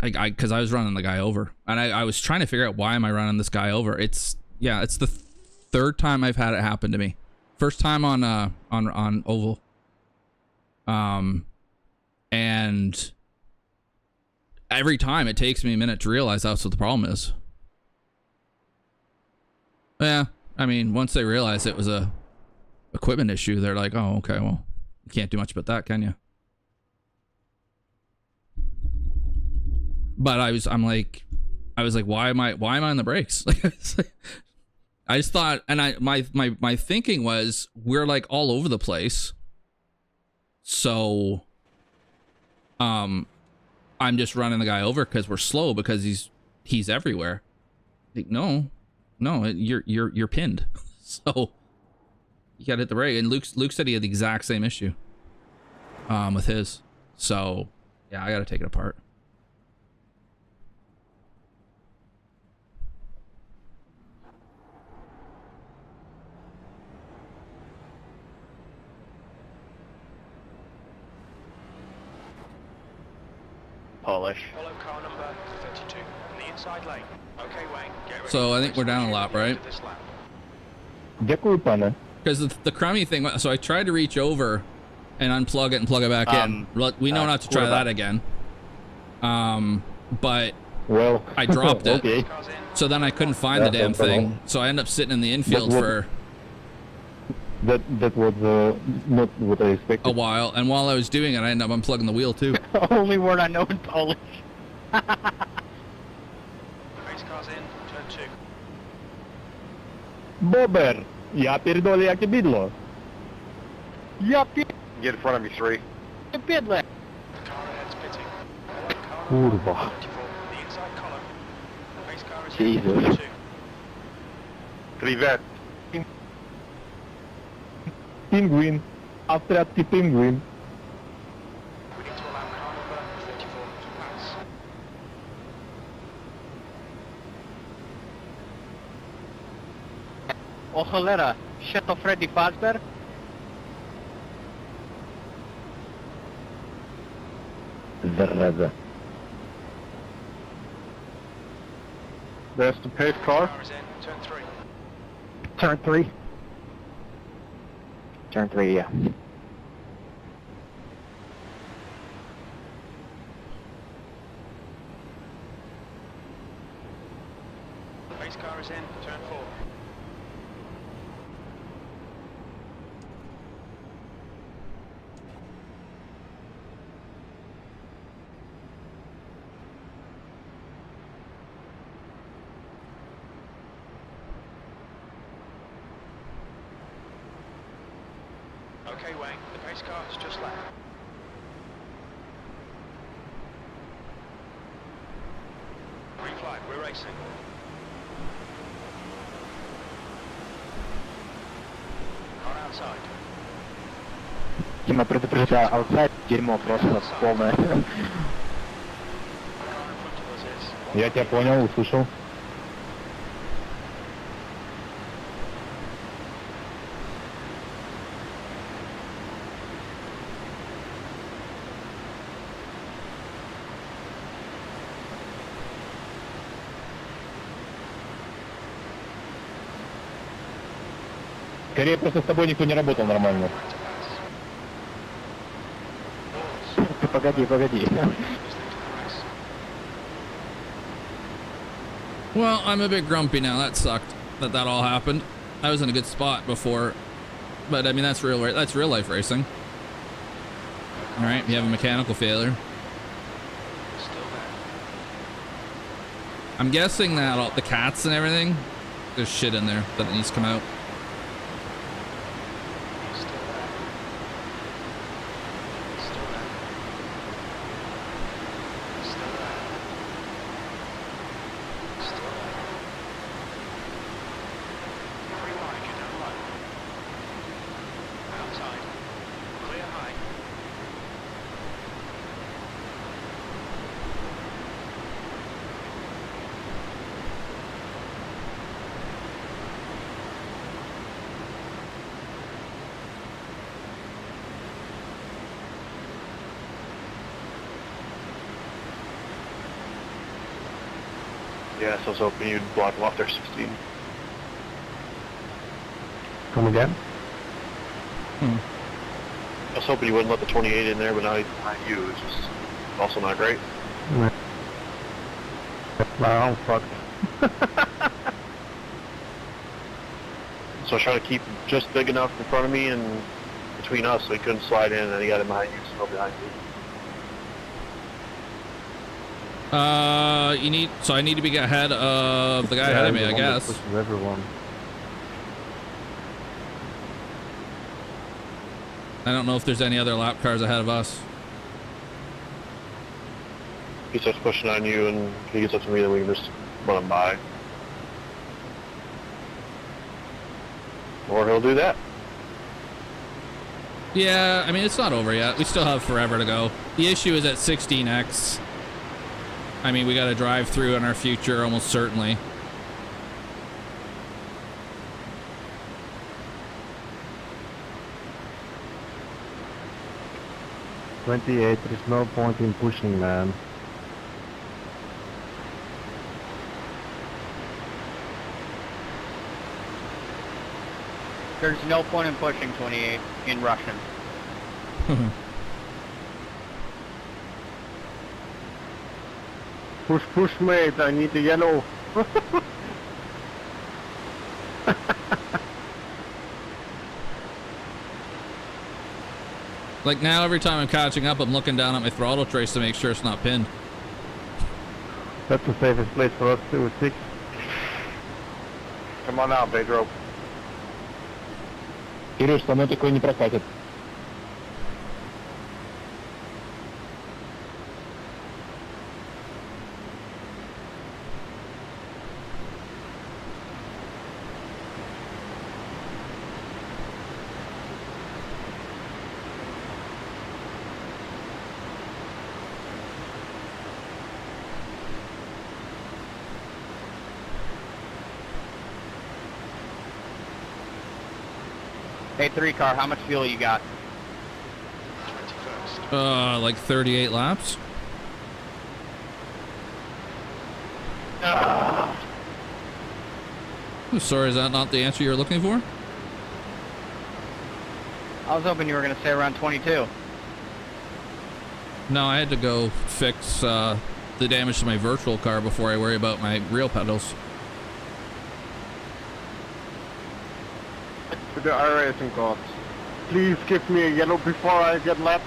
Speaker 1: because I was running the guy over, and I was trying to figure out why am I running this guy over. It's the third time I've had it happen to me. First time on oval, and every time it takes me a minute to realize that's what the problem is. Yeah. I mean, once they realize it was a equipment issue, they're like, "Oh, okay, well, you can't do much about that, can you?" But I was like, why am I on the brakes? I just thought, and my thinking was, we're like all over the place, so I'm just running the guy over because we're slow because he's everywhere. Like, no, you're pinned. So you gotta hit the brake. And Luke said he had the exact same issue with his. So yeah, I gotta take it apart.
Speaker 6: Polish.
Speaker 4: Follow car number 32 in the inside lane. Okay, Wayne, get ready.
Speaker 1: So I think we're down a lap, right? Because the crummy thing, so I tried to reach over and unplug it and plug it back in. We know not to try that again. But
Speaker 3: well,
Speaker 1: I dropped it.
Speaker 3: Okay.
Speaker 1: So then I couldn't find the damn thing. So I ended up sitting in the infield for
Speaker 3: That was not what I expected.
Speaker 1: a while. And while I was doing it, I ended up unplugging the wheel too.
Speaker 6: Only word I know in Polish.
Speaker 4: Race cars in, turn 2.
Speaker 3: Bober, ja pierdolę jakie bydło.
Speaker 6: Ja
Speaker 8: Get in front of me, 3.
Speaker 6: pierdolę.
Speaker 4: Car ahead's pitting. Follow car number
Speaker 3: Kurwa.
Speaker 4: 24 in the inside column. Race car is
Speaker 3: Jesus.
Speaker 4: in, turn 2.
Speaker 8: Privet.
Speaker 3: Penguin, австрийский penguin.
Speaker 4: We need to allow car number 34 to pass.
Speaker 6: O cholera, się to Freddy Fazbear?
Speaker 3: Зараза.
Speaker 5: There's the pace car.
Speaker 4: Car is in, turn 3.
Speaker 7: Turn 3. Turn 3, yeah.
Speaker 4: Race car is in, turn 4. Okay, Wayne, the pace car has just left. Green flag, we're racing. Car outside.
Speaker 7: Тима, предупреждаю, аутсайд дерьмо просто полное.
Speaker 11: Я тебя понял, услышал. Скорее, просто с тобой никто не работал нормально.
Speaker 7: Ты погоди.
Speaker 1: Well, I'm a bit grumpy now. That sucked that all happened. I was in a good spot before, but I mean that's real life racing. All right, you have a mechanical failure. I'm guessing that all the cats and everything, there's shit in there that needs to come out.
Speaker 8: Yeah, so I was hoping you'd block them off their 16.
Speaker 11: Come again?
Speaker 8: I was hoping you wouldn't let the 28 in there, but now not you. It's just also not great.
Speaker 11: Well, I'm fucked.
Speaker 8: So I was trying to keep him just big enough in front of me and between us so he couldn't slide in, and then he got in behind you, so behind you.
Speaker 1: I need to be ahead of the guy ahead of me, I guess.
Speaker 11: Everyone.
Speaker 1: I don't know if there's any other lap cars ahead of us.
Speaker 8: He starts pushing on you, and he gets up to me, then we can just run him by. Or he'll do that.
Speaker 1: Yeah, I mean, it's not over yet. We still have forever to go. The issue is at 16X. I mean, we got to drive through in our future, almost certainly.
Speaker 11: There's no point in pushing, man.
Speaker 6: There's no point in pushing 28 in Russian.
Speaker 5: Push, mate, I need the yellow.
Speaker 1: Like now, every time I'm catching up, I'm looking down at my throttle trace to make sure it's not pinned.
Speaker 11: That's the safest place for us to 6.
Speaker 5: Come on now, Pedro.
Speaker 11: Кирюш, со мной такой не прокатит.
Speaker 6: Hey, 3 car, how much fuel you got?
Speaker 1: Like 38 laps. I'm sorry, is that not the answer you're looking for?
Speaker 6: I was hoping you were going to say around 22.
Speaker 1: No, I had to go fix the damage to my virtual car before I worry about my real pedals.
Speaker 5: To the iRacing gods. Please give me a yellow before I get lapped.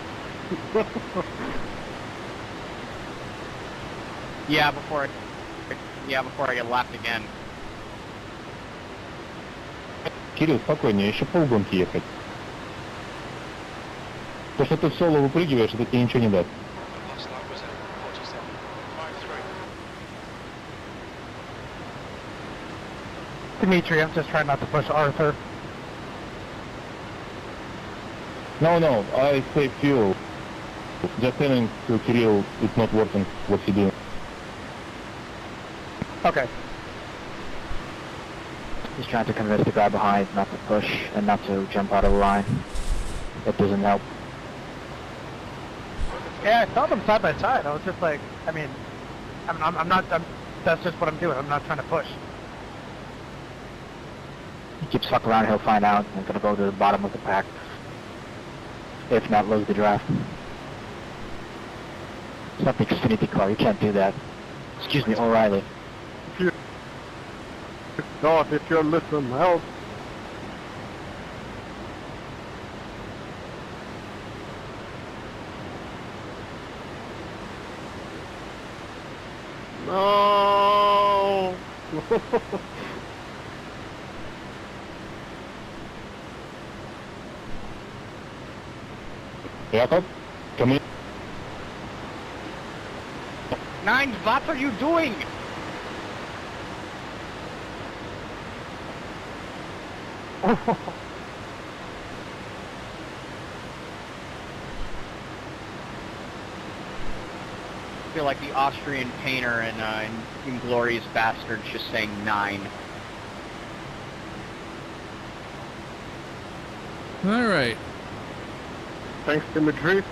Speaker 6: Yeah, before I get lapped again.
Speaker 11: Кирилл, спокойнее, еще полгонки ехать. То, что ты в соло выпрыгиваешь, это тебе ничего не даст.
Speaker 10: Dimitri, I'm just trying not to push Arthur.
Speaker 3: No, I save fuel. Just telling to Kirill it's not working what he doing.
Speaker 10: Okay.
Speaker 7: He's trying to convince the guy behind not to push and not to jump out of the line. That doesn't help.
Speaker 10: Yeah, I saw them side by side. I was just like, I mean, I'm not. That's just what I'm doing. I'm not trying to push.
Speaker 7: He keeps fucking around, he'll find out, and gonna go to the bottom of the pack. If not, lose the draft. It's not the Xfinity car, you can't do that. Excuse me, O'Reilly.
Speaker 5: God, if you're listening, help. No.
Speaker 3: Jakob, come in.
Speaker 6: Nine, what are you doing? I feel like the Austrian painter in Inglourious Bastards just saying 9.
Speaker 1: All right.
Speaker 5: Thanks, Dimitri.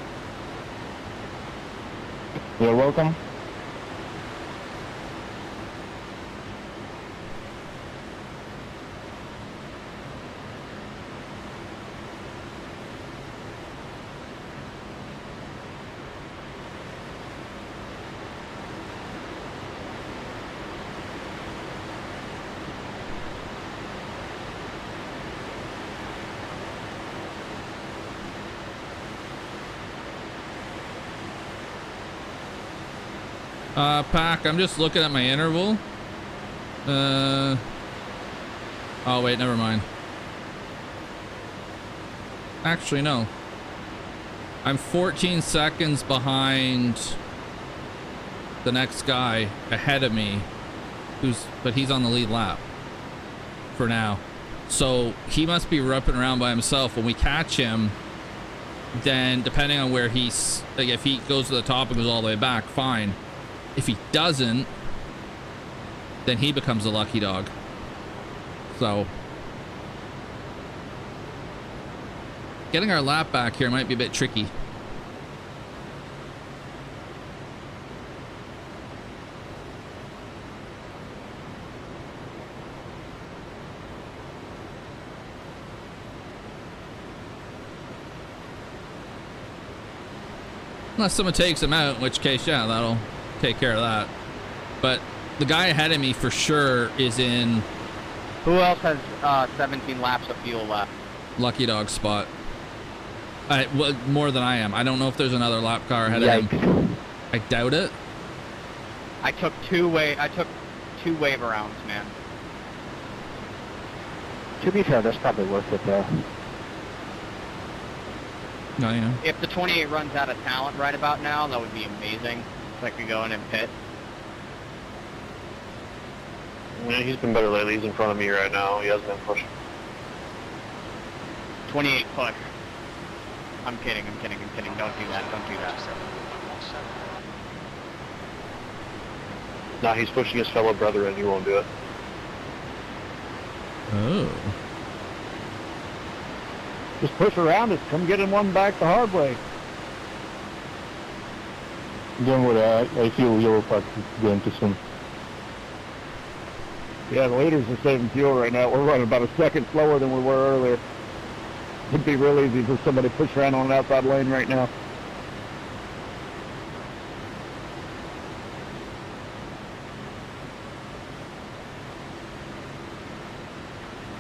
Speaker 3: You're welcome.
Speaker 1: Pack, I'm just looking at my interval. Oh wait, never mind. Actually, no. I'm 14 seconds behind the next guy ahead of me, but he's on the lead lap for now. So he must be ripping around by himself. When we catch him, then depending on where he's, like if he goes to the top and goes all the way back, fine. If he doesn't, then he becomes a lucky dog. So getting our lap back here might be a bit tricky. Unless someone takes him out, in which case, yeah, that'll take care of that. But the guy ahead of me for sure is in...
Speaker 6: Who else has 17 laps of fuel left?
Speaker 1: Lucky dog spot. Well, more than I am. I don't know if there's another lap car ahead of him. I doubt it.
Speaker 6: I took two wave arounds, man.
Speaker 7: To be fair, that's probably worth it though.
Speaker 1: No, yeah.
Speaker 6: If the 28 runs out of talent right about now, that would be amazing. If I could go in and pit.
Speaker 8: Yeah, he's been better lately. He's in front of me right now. He hasn't been pushing.
Speaker 6: 28 push. I'm kidding. Don't do that. Don't do that.
Speaker 8: Nah, he's pushing his fellow brother and he won't do it.
Speaker 1: Oh.
Speaker 11: Just push around us. Come get him one back the hard way.
Speaker 3: Don't worry, I feel your part is going to soon.
Speaker 11: Yeah, the leaders are saving fuel right now. We're running about a second slower than we were earlier. It'd be real easy for somebody to push around on an outside lane right now.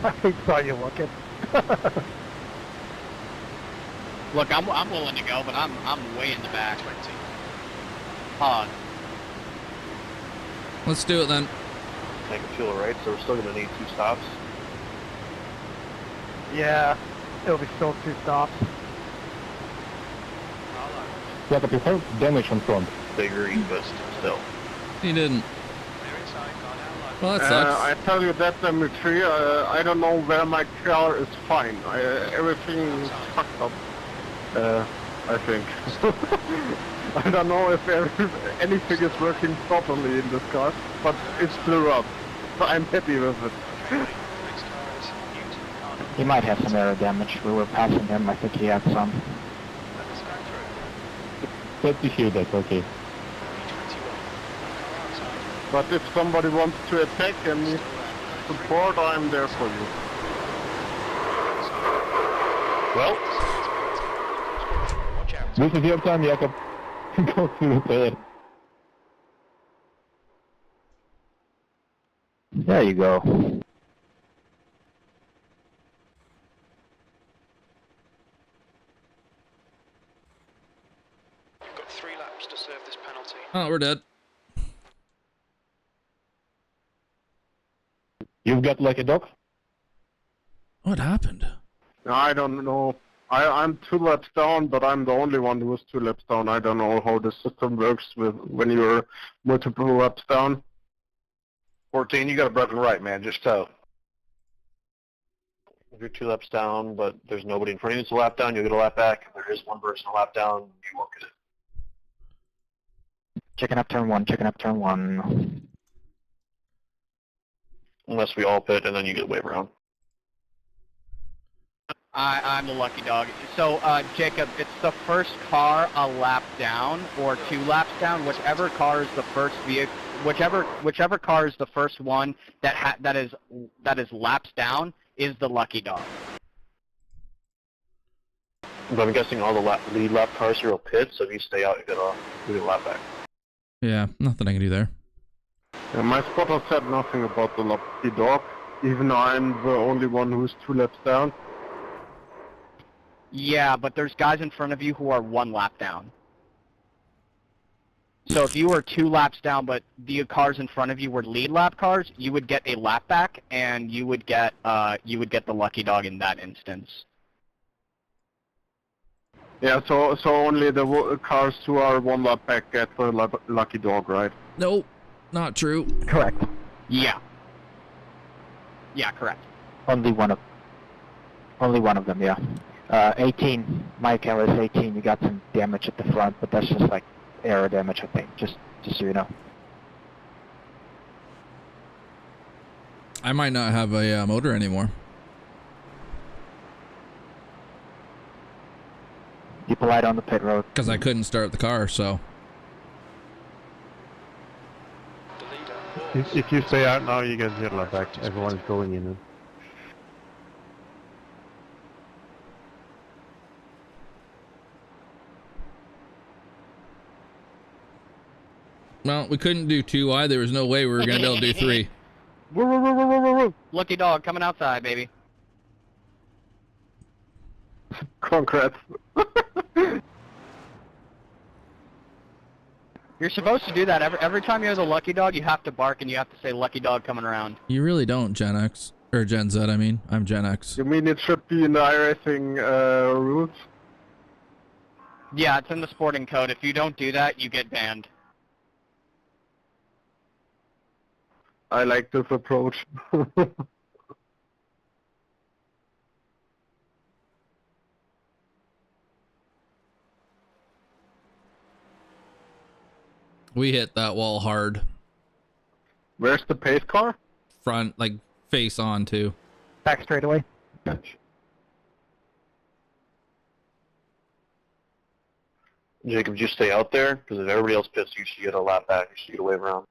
Speaker 10: I saw you looking.
Speaker 6: Look, I'm willing to go, but I'm way in the back. 20. Hard.
Speaker 1: Let's do it then.
Speaker 8: Taking fuel, right? So we're still going to need 2 stops.
Speaker 10: Yeah, it'll be still 2 stops.
Speaker 3: Jakob, you have damage on front.
Speaker 8: They agreed, but still.
Speaker 1: He didn't. Well, that sucks.
Speaker 5: I tell you that, Dimitri, I don't know where my car is fine. Everything is fucked up. I think. I don't know if anything is working properly in this car, but it's still runs. So I'm happy with it.
Speaker 7: He might have some aero damage. We were passing him. I think he had some.
Speaker 11: Good to hear that, okay.
Speaker 5: But if somebody wants to attack and needs support, I'm there for you.
Speaker 8: Well,
Speaker 11: This is your time, Jakob. Go through the bed.
Speaker 7: There you go.
Speaker 4: You've got 3 laps to serve this penalty.
Speaker 1: Oh, we're dead.
Speaker 11: You've got like a dog?
Speaker 1: What happened?
Speaker 5: I don't know. I'm 2 laps down, but I'm the only one who was 2 laps down. I don't know how the system works with when you're multiple laps down.
Speaker 8: 14, you got a broken right, man. Just toe. If you're 2 laps down, but there's nobody in front of you that's a lap down, you'll get a lap back. If there is one person a lap down, you won't get it.
Speaker 7: Checking up turn 1, checking up turn 1.
Speaker 8: Unless we all pit, and then you get a wave around.
Speaker 6: I'm the lucky dog. So, Jacob, it's the first car a lap down or 2 laps down, whichever car is the first vehicle, whichever car is the first one that is laps down is the lucky dog.
Speaker 8: But I'm guessing all the lead lap cars here will pit, so if you stay out, you get a lap back.
Speaker 1: Yeah, nothing I can do there.
Speaker 5: Yeah, my spotter said nothing about the lucky dog, even though I'm the only one who's 2 laps down.
Speaker 6: Yeah, but there's guys in front of you who are 1 lap down. So if you were 2 laps down, but the cars in front of you were lead lap cars, you would get a lap back, and you would get the lucky dog in that instance.
Speaker 5: Yeah, so only the cars who are 1 lap back get the lucky dog, right?
Speaker 1: Nope, not true.
Speaker 7: Correct.
Speaker 6: Yeah. Yeah, correct.
Speaker 7: Only one of them, yeah. 18, Michael is 18. You got some damage at the front, but that's just like aero damage, I think. Just so you know.
Speaker 1: I might not have a motor anymore.
Speaker 7: Keep a light on the pit road.
Speaker 1: Because I couldn't start the car, so.
Speaker 12: If you stay out now, you get your lap back. Everyone's going in.
Speaker 1: Well, we couldn't do 2 either. There was no way we were going to be able to do 3.
Speaker 6: Lucky dog coming outside, baby.
Speaker 5: Congrats.
Speaker 6: You're supposed to do that. Every time you're the lucky dog, you have to bark and you have to say lucky dog coming around.
Speaker 1: You really don't, Gen X. Or Gen Z, I mean. I'm Gen X.
Speaker 5: You mean it should be in the iRacing rules?
Speaker 6: Yeah, it's in the sporting code. If you don't do that, you get banned.
Speaker 5: I like this approach.
Speaker 1: We hit that wall hard.
Speaker 5: Where's the pace car?
Speaker 1: Front, like, face on, too.
Speaker 10: Back straight away.
Speaker 3: Gotcha.
Speaker 8: Jacob, just stay out there, because if everybody else pits, you should get a lap back. You should get a wave around.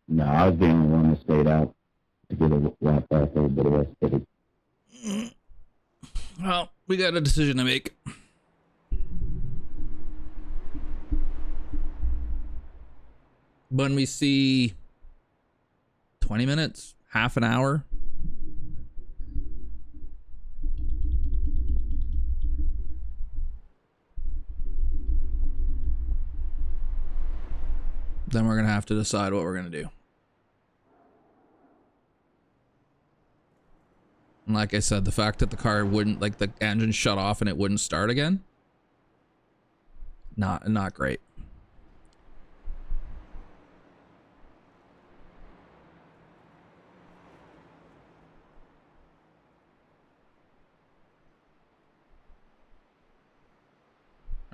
Speaker 3: No, I was the only one that stayed out to get a lap back. Everybody else did it.
Speaker 1: Well, we got a decision to make. When we see 20 minutes, half an hour. Then we're going to have to decide what we're going to do. And like I said, the fact that the car wouldn't, like, the engine shut off and it wouldn't start again. Not great.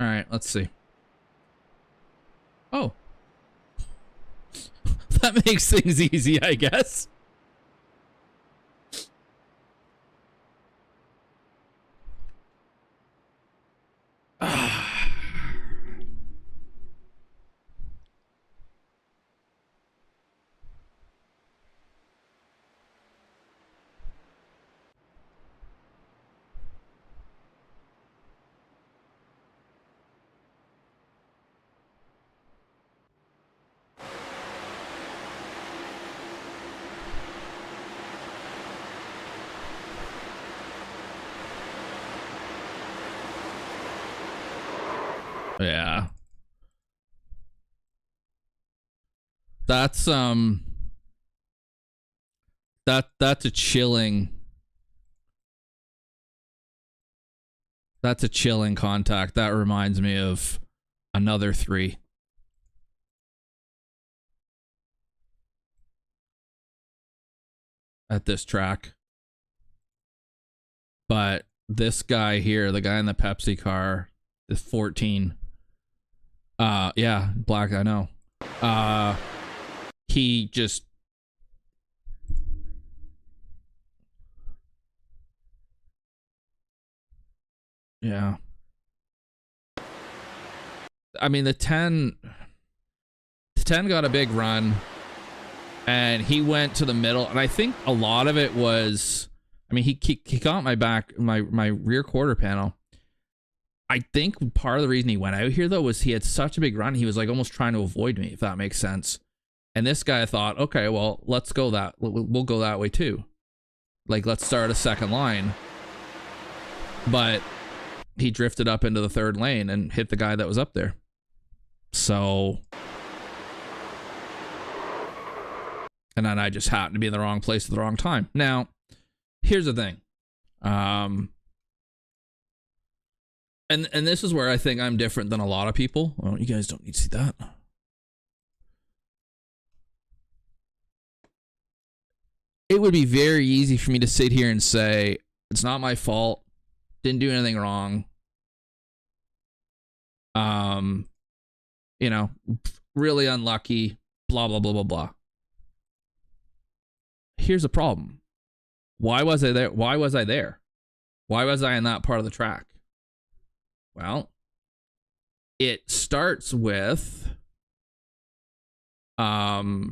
Speaker 1: All right, let's see. Oh. That makes things easy, I guess. Yeah. That's that's a chilling contact. That reminds me of another 3. At this track. But this guy here, the guy in the Pepsi car, is 14. Yeah, black, I know. He just yeah. I mean, the 10 got a big run and he went to the middle, and I think a lot of it was, I mean, he got my rear quarter panel. I think part of the reason he went out here though was he had such a big run, he was like almost trying to avoid me, if that makes sense. And this guy thought, okay, well, let's go that, we'll go that way too. Like, let's start a second line. But he drifted up into the 3rd lane and hit the guy that was up there. So, and then I just happened to be in the wrong place at the wrong time. Now, here's the thing. And this is where I think I'm different than a lot of people. Well, you guys don't need to see that. It would be very easy for me to sit here and say, it's not my fault. Didn't do anything wrong. You know, really unlucky, blah, blah, blah, blah, blah. Here's the problem. Why was I there? Why was I there? Why was I in that part of the track? Well, it starts with my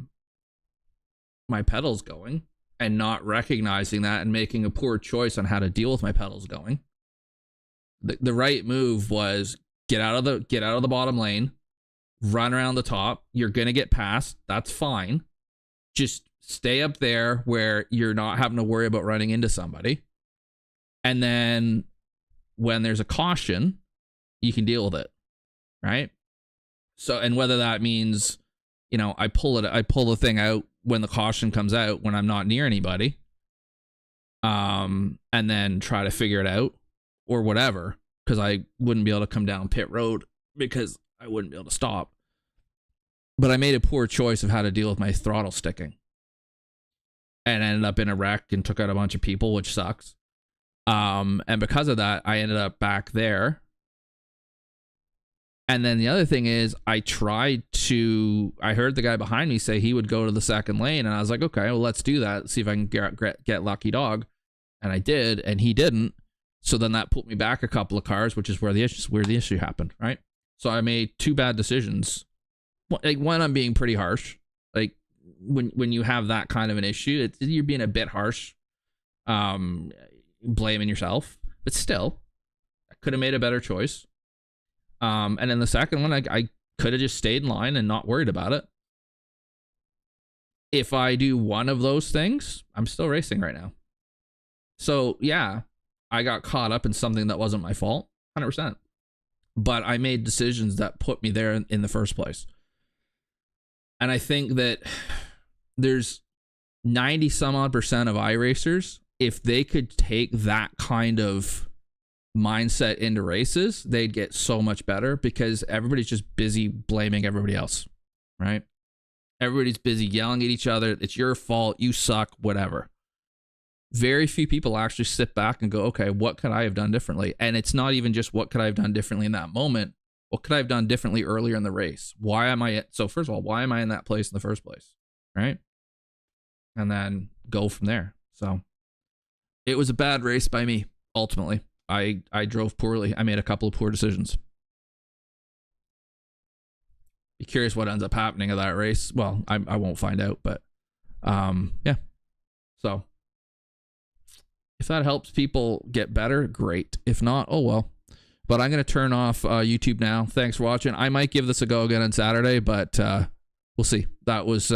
Speaker 1: pedals going and not recognizing that and making a poor choice on how to deal with my pedals going. The right move was get out of the bottom lane, run around the top. You're gonna get past. That's fine. Just stay up there where you're not having to worry about running into somebody. And then when there's a caution, you can deal with it, right? So, and whether that means, you know, I pull the thing out when the caution comes out when I'm not near anybody, and then try to figure it out or whatever, because I wouldn't be able to come down pit road because I wouldn't be able to stop. But I made a poor choice of how to deal with my throttle sticking, and ended up in a wreck and took out a bunch of people, which sucks. And because of that, I ended up back there. And then the other thing is, I heard the guy behind me say he would go to the 2nd lane, and I was like, okay, well, let's do that. Let's see if I can get lucky dog. And I did, and he didn't. So then that put me back a couple of cars, which is where the issue happened, right? So I made 2 bad decisions. Like, one, I'm being pretty harsh. Like, when you have that kind of an issue, you're being a bit harsh, blaming yourself. But still, I could have made a better choice. And then the second one, I could have just stayed in line and not worried about it. If I do one of those things, I'm still racing right now. So yeah, I got caught up in something that wasn't my fault, 100%. But I made decisions that put me there in the first place. And I think that there's 90 some odd % of iRacers, if they could take that kind of mindset into races, they'd get so much better, because everybody's just busy blaming everybody else, right? Everybody's busy yelling at each other. It's your fault. You suck, whatever. Very few people actually sit back and go, okay, what could I have done differently? And it's not even just what could I have done differently in that moment. What could I have done differently earlier in the race? Why am I so first of all, why am I in that place in the first place? Right? And then go from there. So it was a bad race by me, ultimately. I drove poorly. I made a couple of poor decisions. Be curious what ends up happening at that race. Well, I won't find out, but yeah. So if that helps people get better, great. If not, oh well. But I'm going to turn off YouTube now. Thanks for watching. I might give this a go again on Saturday, but we'll see. That was